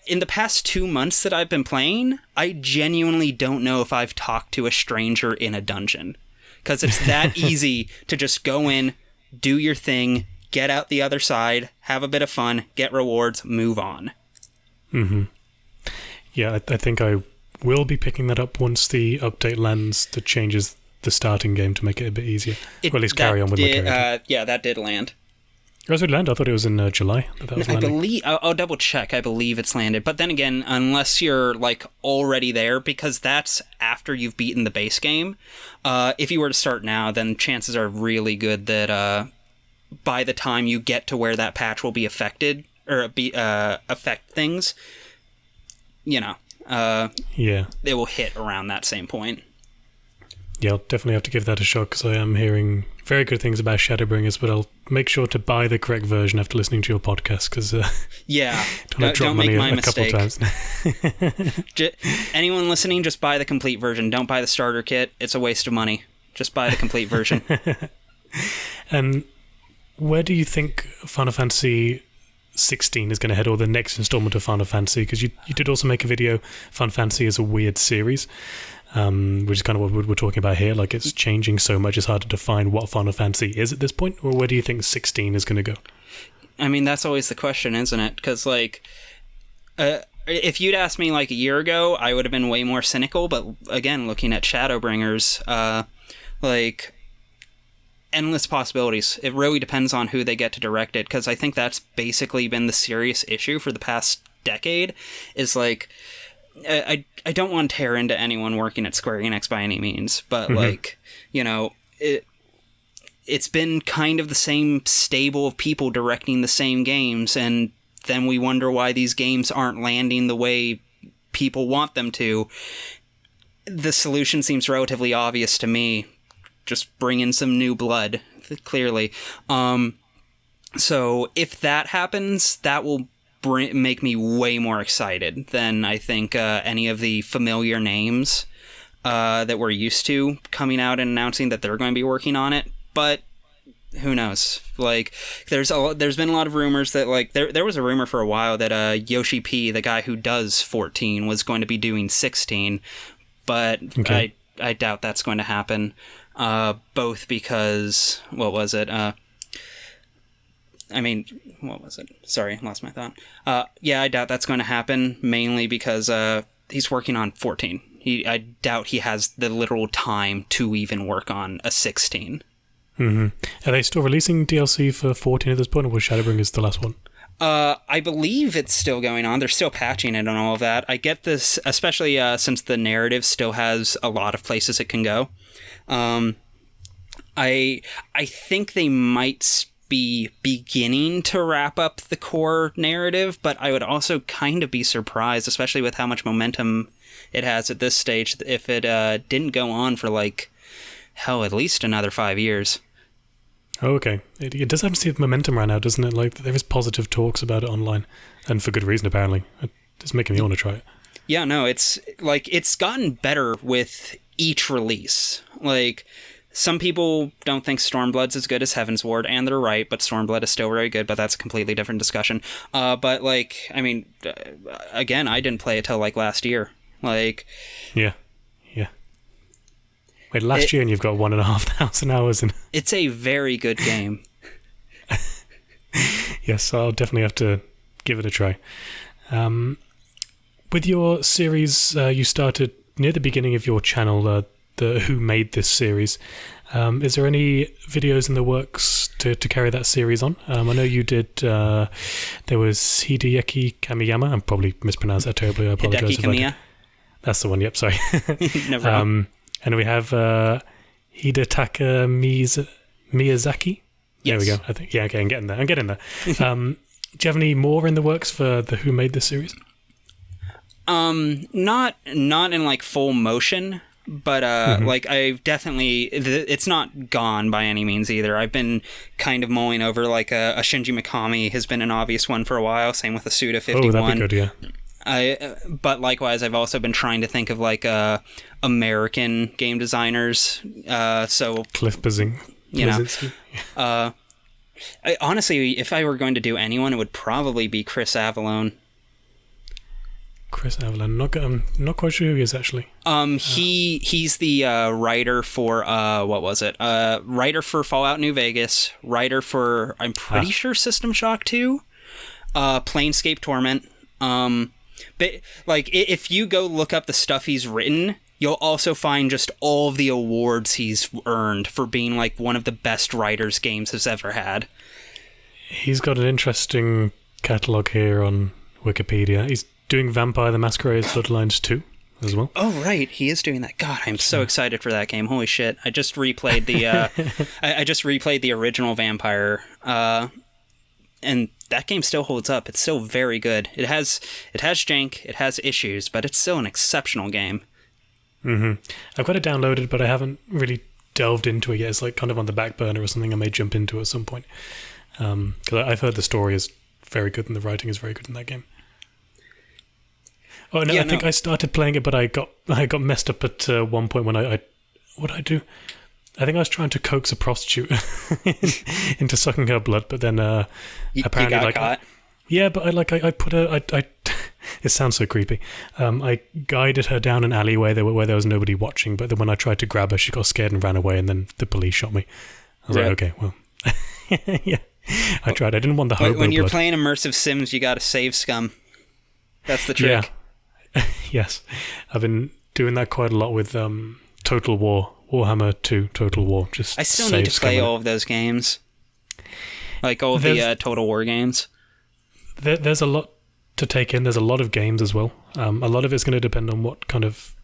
in the past 2 months that I've been playing, I genuinely don't know if I've talked to a stranger in a dungeon, because it's that easy to just go in, do your thing, get out the other side, have a bit of fun, get rewards, move on. Mm-hmm. Yeah, I think I will be picking that up once the update lands that changes the starting game to make it a bit easier. Or at least carry on with my character. Yeah, that did land. Does it land? I thought it was in July. I believe, I'll double check. I believe it's landed. But then again, unless you're like already there, because that's after you've beaten the base game. If you were to start now, then chances are really good that by the time you get to where that patch will be affected, or affect things, you know, it will hit around that same point. Yeah, I'll definitely have to give that a shot, because I am hearing very good things about Shadowbringers, but I'll make sure to buy the correct version after listening to your podcast, because don't make my mistake. Anyone listening, just buy the complete version. Don't buy the starter kit. It's a waste of money. Just buy the complete version. And where do you think Final Fantasy 16 is going to head, or the next installment of Final Fantasy? Because you did also make a video, Final Fantasy is a weird series, which is kind of what we're talking about here. Like, it's changing so much, it's hard to define what Final Fantasy is at this point. Or where do you think 16 is going to go? I mean, that's always the question, isn't it? Because, like, if you'd asked me, like, a year ago, I would have been way more cynical. But, again, looking at Shadowbringers, like, endless possibilities. It really depends on who they get to direct it, because I think that's basically been the serious issue for the past decade, is, like, I don't want to tear into anyone working at Square Enix by any means, but, like, you know, it's been kind of the same stable of people directing the same games, and then we wonder why these games aren't landing the way people want them to. The solution seems relatively obvious to me. Just bring in some new blood, clearly. So if that happens, that will make me way more excited than I think any of the familiar names that we're used to coming out and announcing that they're going to be working on it. But who knows? Like, there's been a lot of rumors that, like, there was a rumor for a while that Yoshi P, the guy who does 14, was going to be doing 16, but okay. I doubt that's going to happen. Both because, what was it? Sorry, lost my thought. Yeah, I doubt that's going to happen, mainly because he's working on 14. I doubt he has the literal time to even work on a 16. Are they still releasing DLC for 14 at this point, or was Shadowbringers the last one? I believe it's still going on. They're still patching it and all of that. I get this, especially since the narrative still has a lot of places it can go. I think they might be beginning to wrap up the core narrative, but I would also kind of be surprised, especially with how much momentum it has at this stage, if it didn't go on for, like, hell, at least another 5 years. Oh, okay. It does have to see the momentum right now, doesn't it? Like, there is positive talks about it online, and for good reason, apparently. It's making me want to try it. Yeah, no, it's gotten better with each release. Like, some people don't think Stormblood's as good as Heaven's Ward, and they're right, but Stormblood is still very good, but that's a completely different discussion. But, like, I mean, again, I didn't play it till, like, last year. Like... Yeah. Wait, last year and you've got 1,500 hours in. It's a very good game. Yes, I'll definitely have to give it a try. With your series, you started near the beginning of your channel, the Who Made This series. Is there any videos in the works to carry that series on? I know you did, there was Hideki Kamiyama. I'm probably mispronounced that terribly. I apologize. Hideki Kamiya? That's the one, yep, sorry. No problem. And we have Hidetaka Miyazaki. Yes. There we go. I think. Yeah, okay, I'm getting there. Do you have any more in the works for the Who Made This series? Not in, like, full motion, but like, I've definitely... It's not gone by any means either. I've been kind of mulling over, like, a Shinji Mikami has been an obvious one for a while. Same with the Suda 51. Oh, that'd be good, yeah. But likewise, I've also been trying to think of, like, American game designers. So Cliff Bazing. You know, honestly, if I were going to do anyone, it would probably be Chris Avallone. Chris Avallone. I'm not quite sure who he is, actually. He's the writer for what was it? Writer for Fallout New Vegas. Writer for, I'm pretty sure, System Shock 2. Planescape Torment. But, like, if you go look up the stuff he's written, you'll also find just all of the awards he's earned for being, like, one of the best writers games has ever had. He's got an interesting catalogue here on Wikipedia. He's doing Vampire the Masquerade Bloodlines 2 as well. Oh, right. He is doing that. God, I'm so excited for that game. Holy shit. I just replayed the I just replayed the original Vampire, and that game still holds up. It's still very good. It has jank, it has issues, but it's still an exceptional game. I've got it downloaded, but I haven't really delved into it yet. It's, like, kind of on the back burner or something I may jump into at some point. Because I've heard the story is very good and the writing is very good in that game. Oh, no, yeah, I think I started playing it, but I got messed up at one point when I what did I do? I think I was trying to coax a prostitute into sucking her blood, but then apparently, you got like, caught. Yeah, but I put her. It sounds so creepy. I guided her down an alleyway where there was nobody watching, but then when I tried to grab her, she got scared and ran away, and then the police shot me. I was like, okay, well, yeah. I tried. I didn't want the hobo When you're blood. playing immersive Sims, you got to save scum. That's the trick. Yeah. Yes. I've been doing that quite a lot with Total War, Warhammer 2 Total War. Just I still need to play all of those games. Like all of the Total War games. There's a lot to take in. There's a lot of games as well. A lot of it's going to depend on what kind of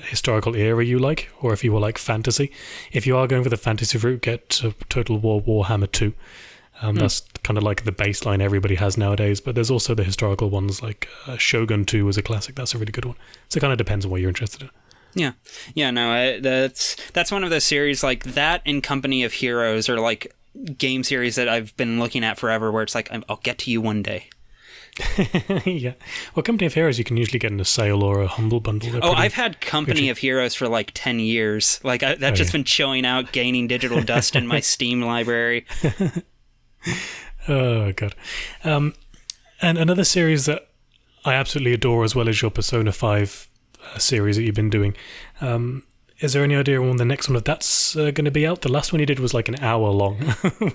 historical era you like, or if you will like fantasy. If you are going for the fantasy route, get Total War Warhammer 2. That's kind of like the baseline everybody has nowadays, but there's also the historical ones like Shogun 2 was a classic. That's a really good one. So it kind of depends on what you're interested in. Yeah, no, that's one of those series like that and Company of Heroes are like game series that I've been looking at forever where it's like, I'll get to you one day. Yeah. Well, Company of Heroes you can usually get in a sale or a humble bundle. I've had Company of Heroes for like 10 years. Like that's just been chilling out, gaining digital dust in my Steam library. Oh, God. And another series that I absolutely adore as well as your Persona 5 series that you've been doing. Is there any idea when the next one of that's going to be out? The last one you did was like an hour long,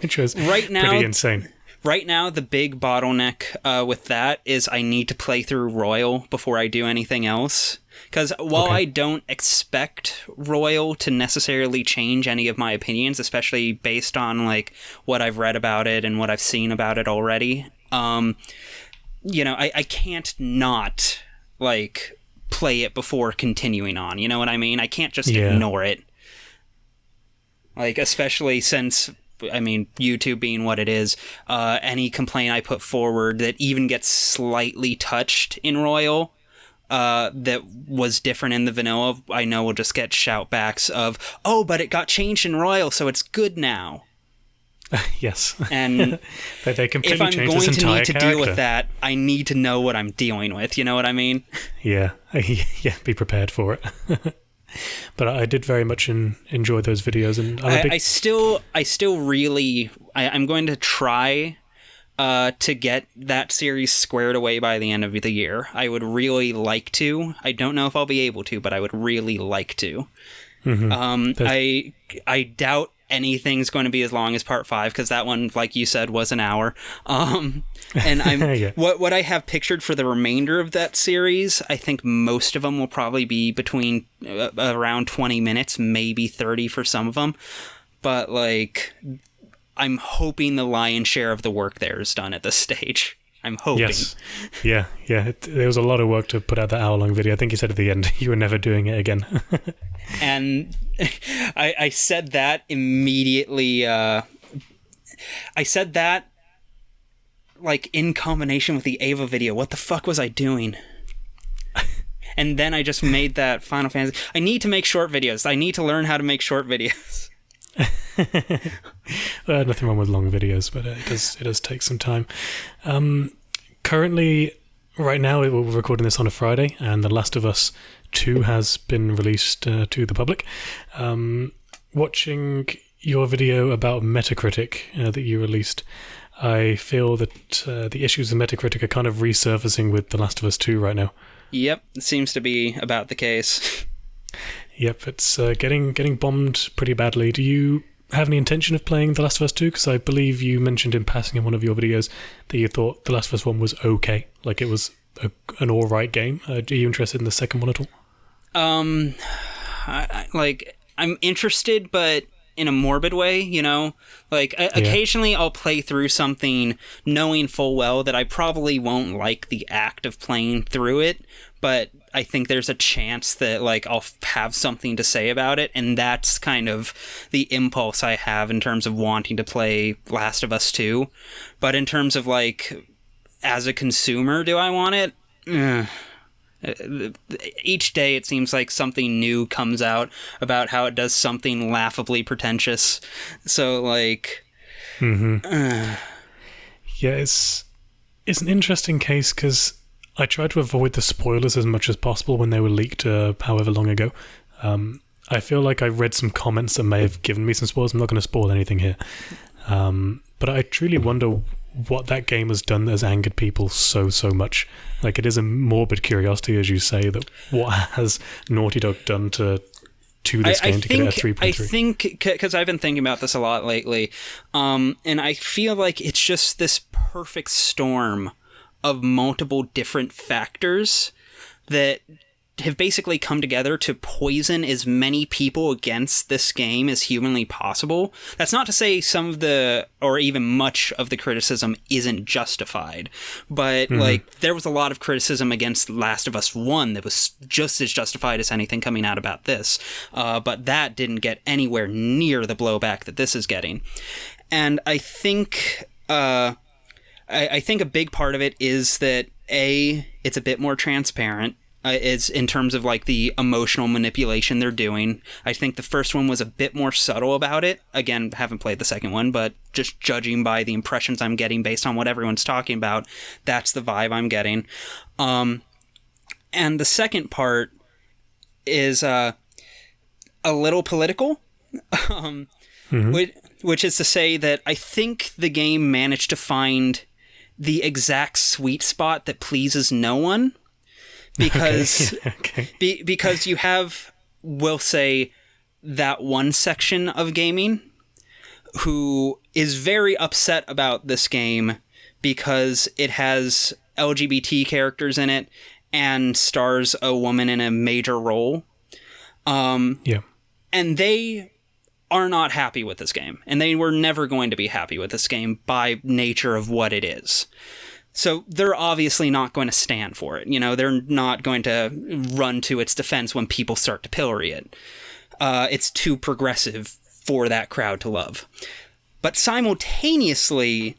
which was pretty insane. Right now, the big bottleneck with that is I need to play through Royal before I do anything else. Because while I don't expect Royal to necessarily change any of my opinions, especially based on like what I've read about it and what I've seen about it already, I can't not like play it before continuing on. You know what I mean? I can't just ignore it. Like, especially since, I mean, YouTube being what it is, any complaint I put forward that even gets slightly touched in Royal that was different in the vanilla, I know will just get shoutbacks of, oh, but it got changed in Royal, so it's good now. Yes. And they completely if I'm changed going this to entire need to character. deal with that, I need to know what I'm dealing with. You know what I mean? Yeah. Yeah, be prepared for it. But I did very much enjoy those videos, and I still really I'm going to try to get that series squared away by the end of the year. I would really like to. I don't know if I'll be able to, but I would really like to. Mm-hmm. I doubt anything's going to be as long as part 5 because that one, like you said, was an hour. And I'm what I have pictured for the remainder of that series, I think most of them will probably be between around 20 minutes, maybe 30 for some of them. But like, I'm hoping the lion's share of the work there is done at this stage. I'm hoping. Yes. Yeah. There was a lot of work to put out that hour-long video. I think you said at the end you were never doing it again. And I said that immediately. I said that like in combination with the Ava video. What the fuck was I doing? And then I just made that Final Fantasy. I need to make short videos. I need to learn how to make short videos. Nothing wrong with long videos, but it does take some time. Currently, right now, we're recording this on a Friday, and The Last of Us 2 has been released to the public. Watching your video about Metacritic that you released, I feel that the issues of Metacritic are kind of resurfacing with The Last of Us 2 right now. Yep, it seems to be about the case. Yep, it's getting bombed pretty badly. Do you have any intention of playing The Last of Us 2? Because I believe you mentioned in passing in one of your videos that you thought The Last of Us 1 was okay. Like, it was an alright game. Are you interested in the second one at all? I'm interested, but in a morbid way, you know? Like, occasionally I'll play through something knowing full well that I probably won't like the act of playing through it, but I think there's a chance that, like, I'll have something to say about it, and that's kind of the impulse I have in terms of wanting to play Last of Us 2. But in terms of, like, as a consumer, do I want it? Each day it seems like something new comes out about how it does something laughably pretentious. So, like... Yeah, it's an interesting case because I tried to avoid the spoilers as much as possible when they were leaked however long ago. I feel like I read some comments that may have given me some spoilers. I'm not going to spoil anything here. But I truly wonder what that game has done that has angered people so much. Like, it is a morbid curiosity, as you say, that what has Naughty Dog done to to this game to get it at 3.3. I think, because I've been thinking about this a lot lately, and I feel like it's just this perfect storm of multiple different factors that have basically come together to poison as many people against this game as humanly possible. That's not to say some of the, or even much of the criticism isn't justified, but like there was a lot of criticism against Last of Us 1 that was just as justified as anything coming out about this. But that didn't get anywhere near the blowback that this is getting. And I think, I think a big part of it is that it's a bit more transparent. Is in terms of like the emotional manipulation they're doing. I think the first one was a bit more subtle about it. Again, haven't played the second one, but just judging by the impressions I'm getting based on what everyone's talking about, that's the vibe I'm getting. And the second part is a little political, which is to say that I think the game managed to find the exact sweet spot that pleases no one. Because because you have, we'll say, that one section of gaming who is very upset about this game because it has LGBT characters in it and stars a woman in a major role. And they are not happy with this game. And they were never going to be happy with this game by nature of what it is. So they're obviously not going to stand for it. You know, they're not going to run to its defense when people start to pillory it. It's too progressive for that crowd to love. But simultaneously,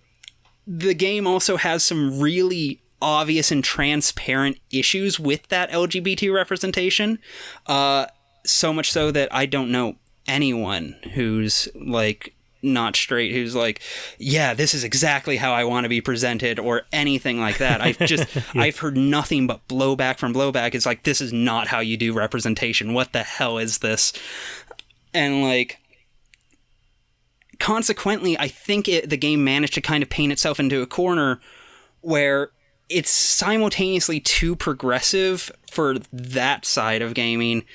the game also has some really obvious and transparent issues with that LGBT representation. So much so that I don't know anyone who's like not straight who's like, yeah, this is exactly how I want to be presented or anything like that. I've heard nothing but blowback from blowback. It's like, this is not how you do representation. What the hell is this? And like, consequently, I think the game managed to kind of paint itself into a corner where it's simultaneously too progressive for that side of gaming,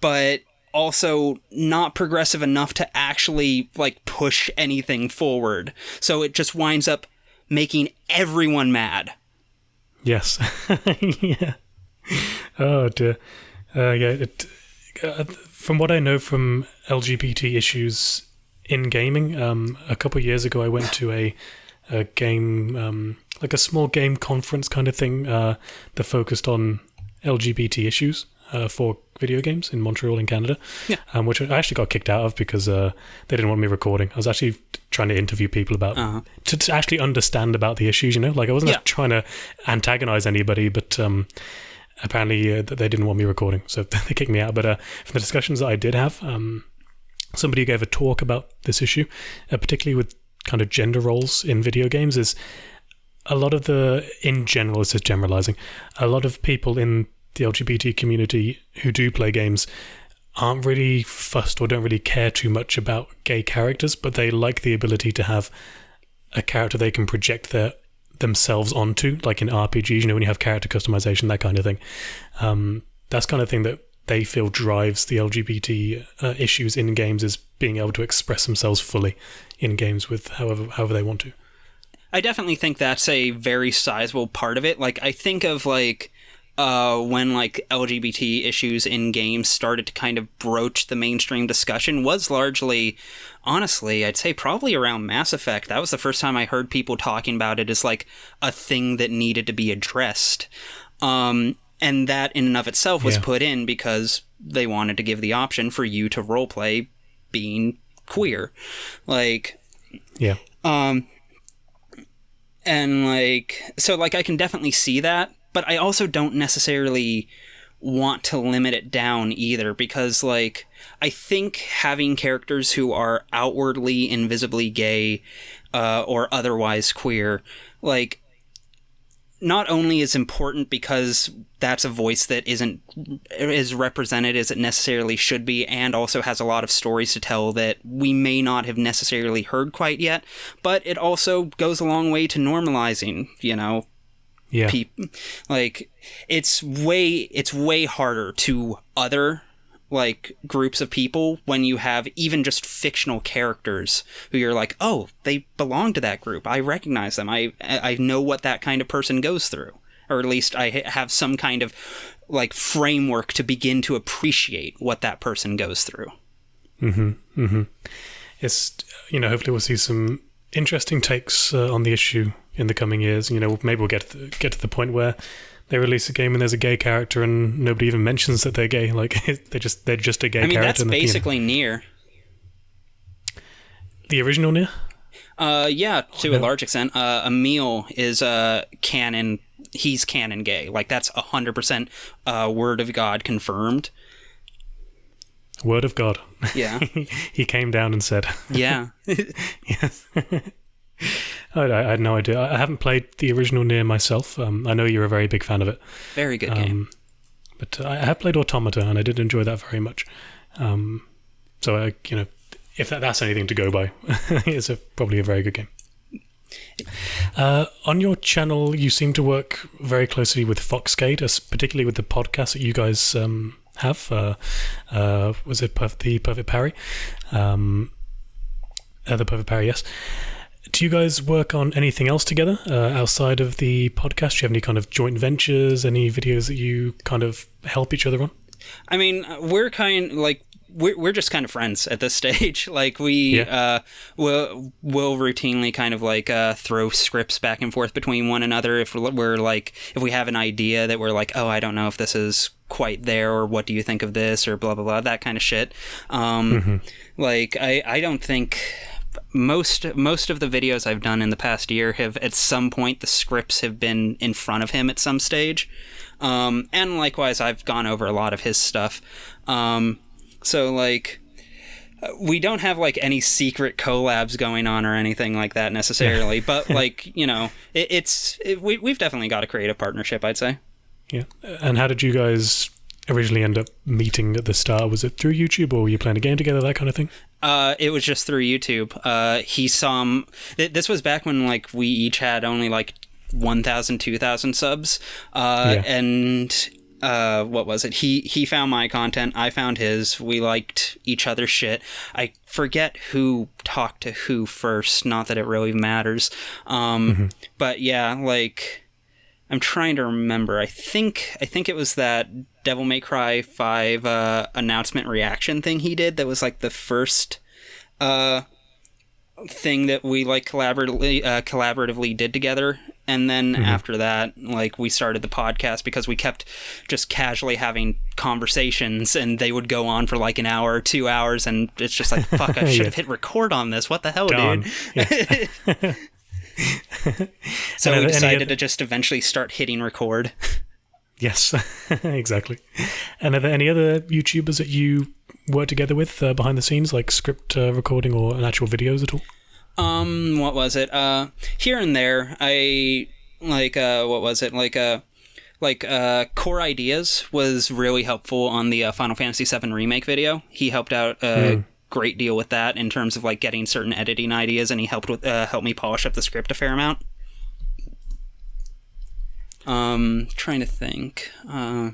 but also not progressive enough to actually like push anything forward. So it just winds up making everyone mad. Yes. Yeah. Oh dear. From what I know from LGBT issues in gaming, a couple of years ago I went to a game, like a small game conference kind of thing that focused on LGBT issues for video games in Montreal in Canada, which I actually got kicked out of because they didn't want me recording. I was actually trying to interview people about to actually understand about the issues, you know, like I wasn't trying to antagonize anybody, but apparently they didn't want me recording, so they kicked me out. But from the discussions that I did have, somebody gave a talk about this issue, particularly with kind of gender roles in video games. Is a lot of in general, it's just generalizing, a lot of people in the LGBT community who do play games aren't really fussed or don't really care too much about gay characters, but they like the ability to have a character they can project themselves onto, like in RPGs, you know, when you have character customization, that kind of thing. That's kind of thing that they feel drives the LGBT issues in games, is being able to express themselves fully in games with however they want to. I definitely think that's a very sizable part of it. Like, I think of like when like LGBT issues in games started to kind of broach the mainstream discussion was largely, honestly, I'd say probably around Mass Effect. That was the first time I heard people talking about it as like a thing that needed to be addressed. And that in and of itself was put in because they wanted to give the option for you to roleplay being queer. Like, and like, so like I can definitely see that. But I also don't necessarily want to limit it down either, because, like, I think having characters who are outwardly, invisibly gay or otherwise queer, like, not only is important because that's a voice that isn't as represented as it necessarily should be, and also has a lot of stories to tell that we may not have necessarily heard quite yet, but it also goes a long way to normalizing, you know, like it's way harder to other like groups of people when you have even just fictional characters who you're like, oh, they belong to that group. I recognize them. I know what that kind of person goes through, or at least I have some kind of like framework to begin to appreciate what that person goes through. It's, hopefully we'll see some interesting takes on the issue in the coming years. Maybe we'll get to the point where they release a game and there's a gay character and nobody even mentions that they're gay. Like they're just a gay character. That's basically Nier. The original Nier? Yeah, to a large extent. Emil is canon. He's canon gay. Like that's 100% word of God confirmed. Word of God. Yeah. He came down and said. Yeah. Yes. I had no idea. I haven't played the original Nier myself. I know you're a very big fan of it. Very good game. But I have played Automata, and I did enjoy that very much. So, if that's anything to go by, it's probably a very good game. On your channel, you seem to work very closely with Foxcade, particularly with the podcast that you guys have. Was it the Perfect Parry? The Perfect Parry, yes. Do you guys work on anything else together outside of the podcast? Do you have any kind of joint ventures, any videos that you kind of help each other on? I mean, we're just kind of friends at this stage. Like we'll routinely kind of like throw scripts back and forth between one another if we have an idea that we're like, oh, I don't know if this is quite there, or what do you think of this, or blah blah blah, that kind of shit. Like I don't think most of the videos I've done in the past year have at some point the scripts have been in front of him at some stage, and likewise I've gone over a lot of his stuff. So like we don't have like any secret collabs going on or anything like that necessarily, but like we've definitely got a creative partnership, I'd say. Yeah. And how did you guys originally end up meeting at the start? Was it through YouTube, or were you playing a game together, that kind of thing? It was just through YouTube. He saw this was back when like we each had only like 1,000, 2,000 subs, and what was it? He found my content, I found his. We liked each other's shit. I forget who talked to who first. Not that it really matters. But yeah, like I'm trying to remember. I think it was that Devil May Cry 5 announcement reaction thing he did. That was like the first thing that we like collaboratively did together. And then after that, like we started the podcast because we kept just casually having conversations, and they would go on for like an hour or 2 hours, and it's just like, fuck, I should have hit record on this. What the hell, dude? Yeah. So we decided to just eventually start hitting record. Yes, exactly. And are there any other YouTubers that you work together with behind the scenes, like script recording or actual videos at all? What was it? Here and there, I like what was it? Like Core Ideas was really helpful on the Final Fantasy VII Remake video. He helped out a great deal with that in terms of like getting certain editing ideas, and he helped me polish up the script a fair amount. Trying to think. But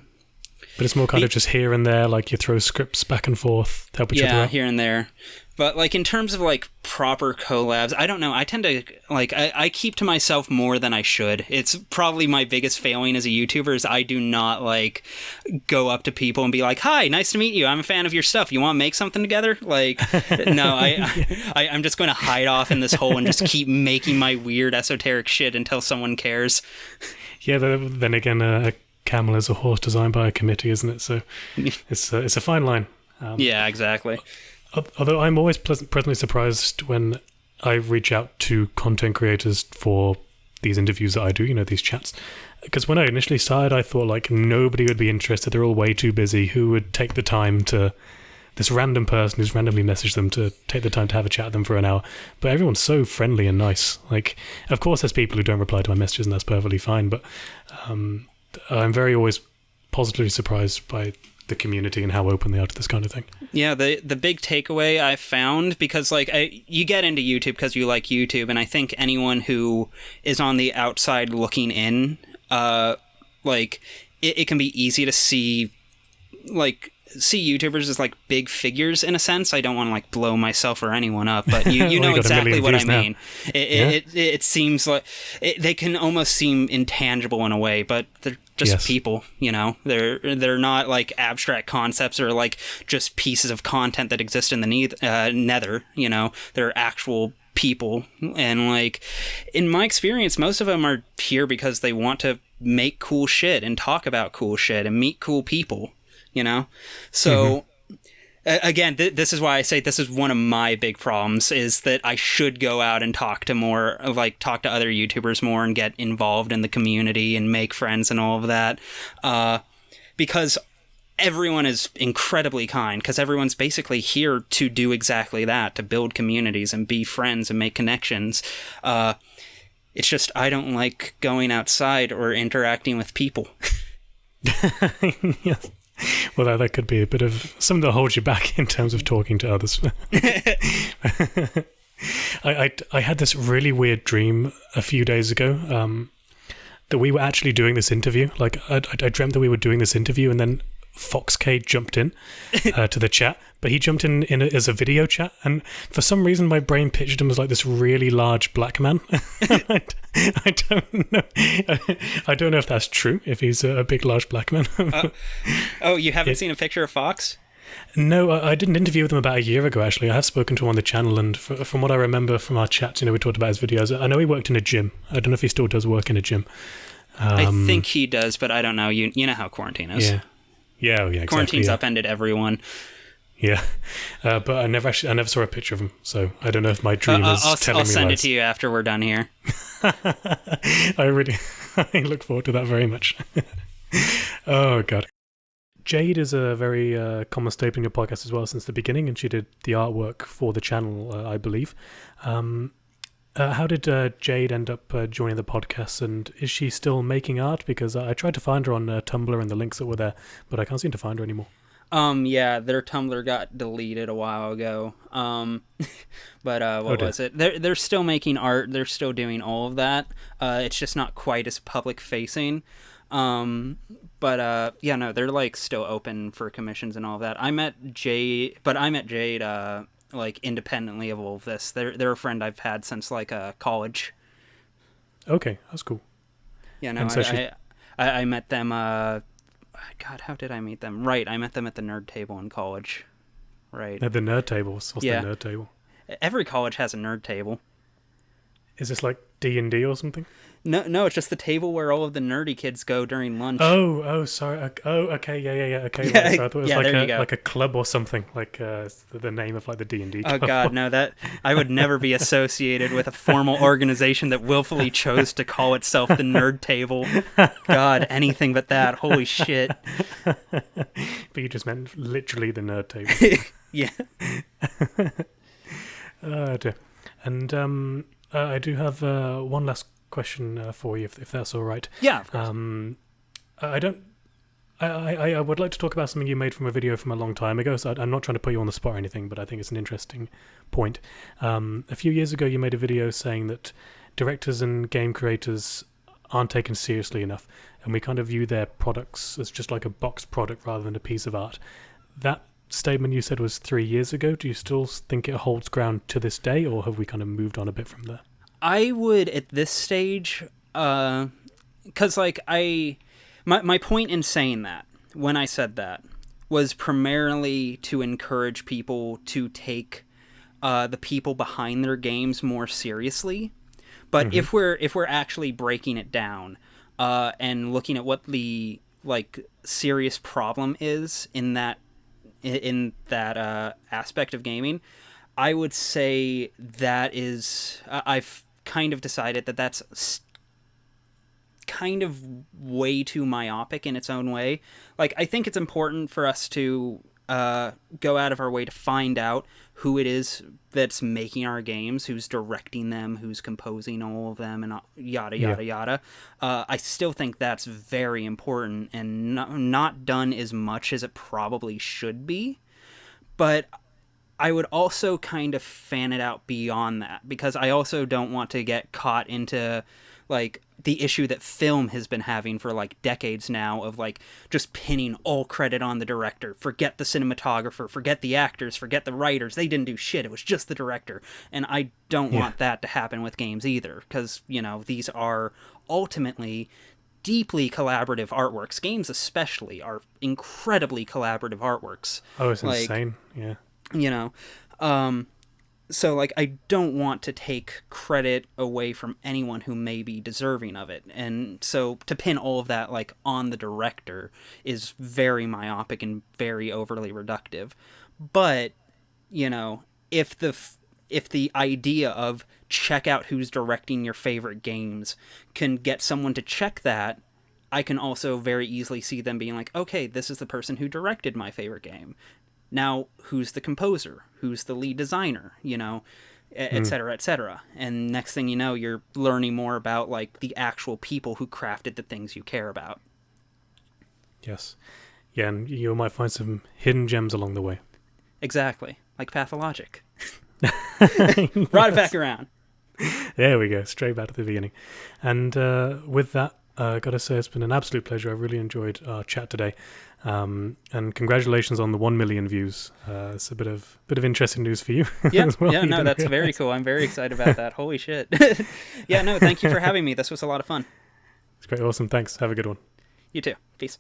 it's more kind of just here and there, like you throw scripts back and forth, help each other out. Yeah, here and there. But like in terms of like proper collabs, I don't know. I tend to like I keep to myself more than I should. It's probably my biggest failing as a YouTuber is I do not like go up to people and be like, "Hi, nice to meet you. I'm a fan of your stuff. You want to make something together?" Like, no, I'm just going to hide off in this hole and just keep making my weird esoteric shit until someone cares. Yeah, but then again, a camel is a horse designed by a committee, isn't it? So it's a fine line. Yeah, exactly. Although I'm always pleasantly surprised when I reach out to content creators for these interviews that I do, these chats. Because when I initially started, I thought like nobody would be interested. They're all way too busy. Who would take the time to... This random person who's randomly messaged them to take the time to have a chat with them for an hour. But everyone's so friendly and nice. Like, of course there's people who don't reply to my messages, and that's perfectly fine. But I'm very always positively surprised by the community and how open they are to this kind of thing. Yeah, the big takeaway I found, because like you get into YouTube because you like YouTube, and I think anyone who is on the outside looking in, like it can be easy to see like see YouTubers as like big figures in a sense. I don't want to like blow myself or anyone up, but you Well, know exactly what I now. mean. It seems like they can almost seem intangible in a way, but they're just people, you know. They're not like abstract concepts or like just pieces of content that exist in the nether, you know. They're actual people, and like in my experience, most of them are here because they want to make cool shit and talk about cool shit and meet cool people, you know. So again, this is why I say this is one of my big problems, is that I should go out and talk to other YouTubers more and get involved in the community and make friends and all of that, because everyone is incredibly kind, because everyone's basically here to do exactly that, to build communities and be friends and make connections. It's just I don't like going outside or interacting with people. Yes. Well, that could be a bit of something that holds you back in terms of talking to others. I had this really weird dream a few days ago, that we were actually doing this interview. Like, I dreamt that we were doing this interview, and then FoxK jumped in to the chat, but he jumped in as a video chat, and for some reason my brain pictured him as like this really large black man. I don't know. I don't know if that's true, if he's a big large black man. Oh, you haven't seen a picture of Fox? No, I did an interview with him about a year ago, actually. I have spoken to him on the channel, and from what I remember from our chats, you know, we talked about his videos. I know he worked in a gym. I don't know if he still does work in a gym. I think he does, but I don't know. You know how quarantine is. Yeah, exactly. Quarantine's upended everyone. Yeah, but I never saw a picture of him, so I don't know if my dream is telling me lies. I'll send it to you after we're done here. I look forward to that very much. Oh, God. Jade is a very common staple in your podcast as well since the beginning, and she did the artwork for the channel, I believe. How did Jade end up joining the podcast, and is she still making art? Because I tried to find her on Tumblr and the links that were there, but I can't seem to find her anymore. Yeah, their Tumblr got deleted a while ago. But what was it? They're still making art. They're still doing all of that. It's just not quite as public facing. But yeah, no, they're like still open for commissions and all of that. I met Jade like independently of all of this. They're a friend I've had since like college. Okay, that's cool. Yeah, no, I met them. God, how did I meet them? Right, I met them at the nerd table in college. Right. At the nerd table. What's the nerd table? Every college has a nerd table. Is this like D&D or something? No, it's just the table where all of the nerdy kids go during lunch. Oh, sorry. Oh, okay, yeah. Okay, yeah, right. So I thought it was like a club or something, like the name of like the D&D club. Oh God, no! That I would never be associated with a formal organization that willfully chose to call itself the Nerd Table. God, anything but that. Holy shit! But you just meant literally the Nerd Table. Yeah. Dear. And I do have one last question for you, if that's all right. Yeah, of course. I would like to talk about something you made from a video from a long time ago, so I'm not trying to put you on the spot or anything, but I think it's an interesting point. A few years ago, you made a video saying that directors and game creators aren't taken seriously enough, and we kind of view their products as just like a boxed product rather than a piece of art. That statement you said was 3 years ago. Do you still think it holds ground to this day, or have we kind of moved on a bit from there? I would at this stage, because like my point in saying that, when I said that, was primarily to encourage people to take the people behind their games more seriously. But if we're actually breaking it down and looking at what the like serious problem is in that aspect of gaming, I would say that is I've kind of decided that that's kind of way too myopic in its own way. Like, I think it's important for us to go out of our way to find out who it is that's making our games, who's directing them, who's composing all of them, and yada. I still think that's very important and not done as much as it probably should be. But I would also kind of fan it out beyond that, because I also don't want to get caught into like the issue that film has been having for like decades now of like just pinning all credit on the director. Forget the cinematographer, forget the actors, forget the writers. They didn't do shit. It was just the director. And I don't want that to happen with games either, because, you know, these are ultimately deeply collaborative artworks. Games especially are incredibly collaborative artworks. Oh, it's like, insane. Yeah. You know, so, like, I don't want to take credit away from anyone who may be deserving of it. And so to pin all of that, like, on the director is very myopic and very overly reductive. But, you know, if the idea of check out who's directing your favorite games can get someone to check that, I can also very easily see them being like, okay, this is the person who directed my favorite game. Now, who's the composer? Who's the lead designer? You know, et cetera, et cetera. And next thing you know, you're learning more about, like, the actual people who crafted the things you care about. Yes. Yeah, and you might find some hidden gems along the way. Exactly. Like Pathologic. Brought it back around. There we go. Straight back to the beginning. And with that, gotta say, it's been an absolute pleasure. I really enjoyed our chat today. And congratulations on the 1 million views. It's a bit of interesting news for you. Yeah, as well. Yeah, no, that's very cool. I'm very excited about that. Holy shit. Yeah, no, thank you for having me. This was a lot of fun. It's great. Awesome. Thanks. Have a good one. You too. Peace.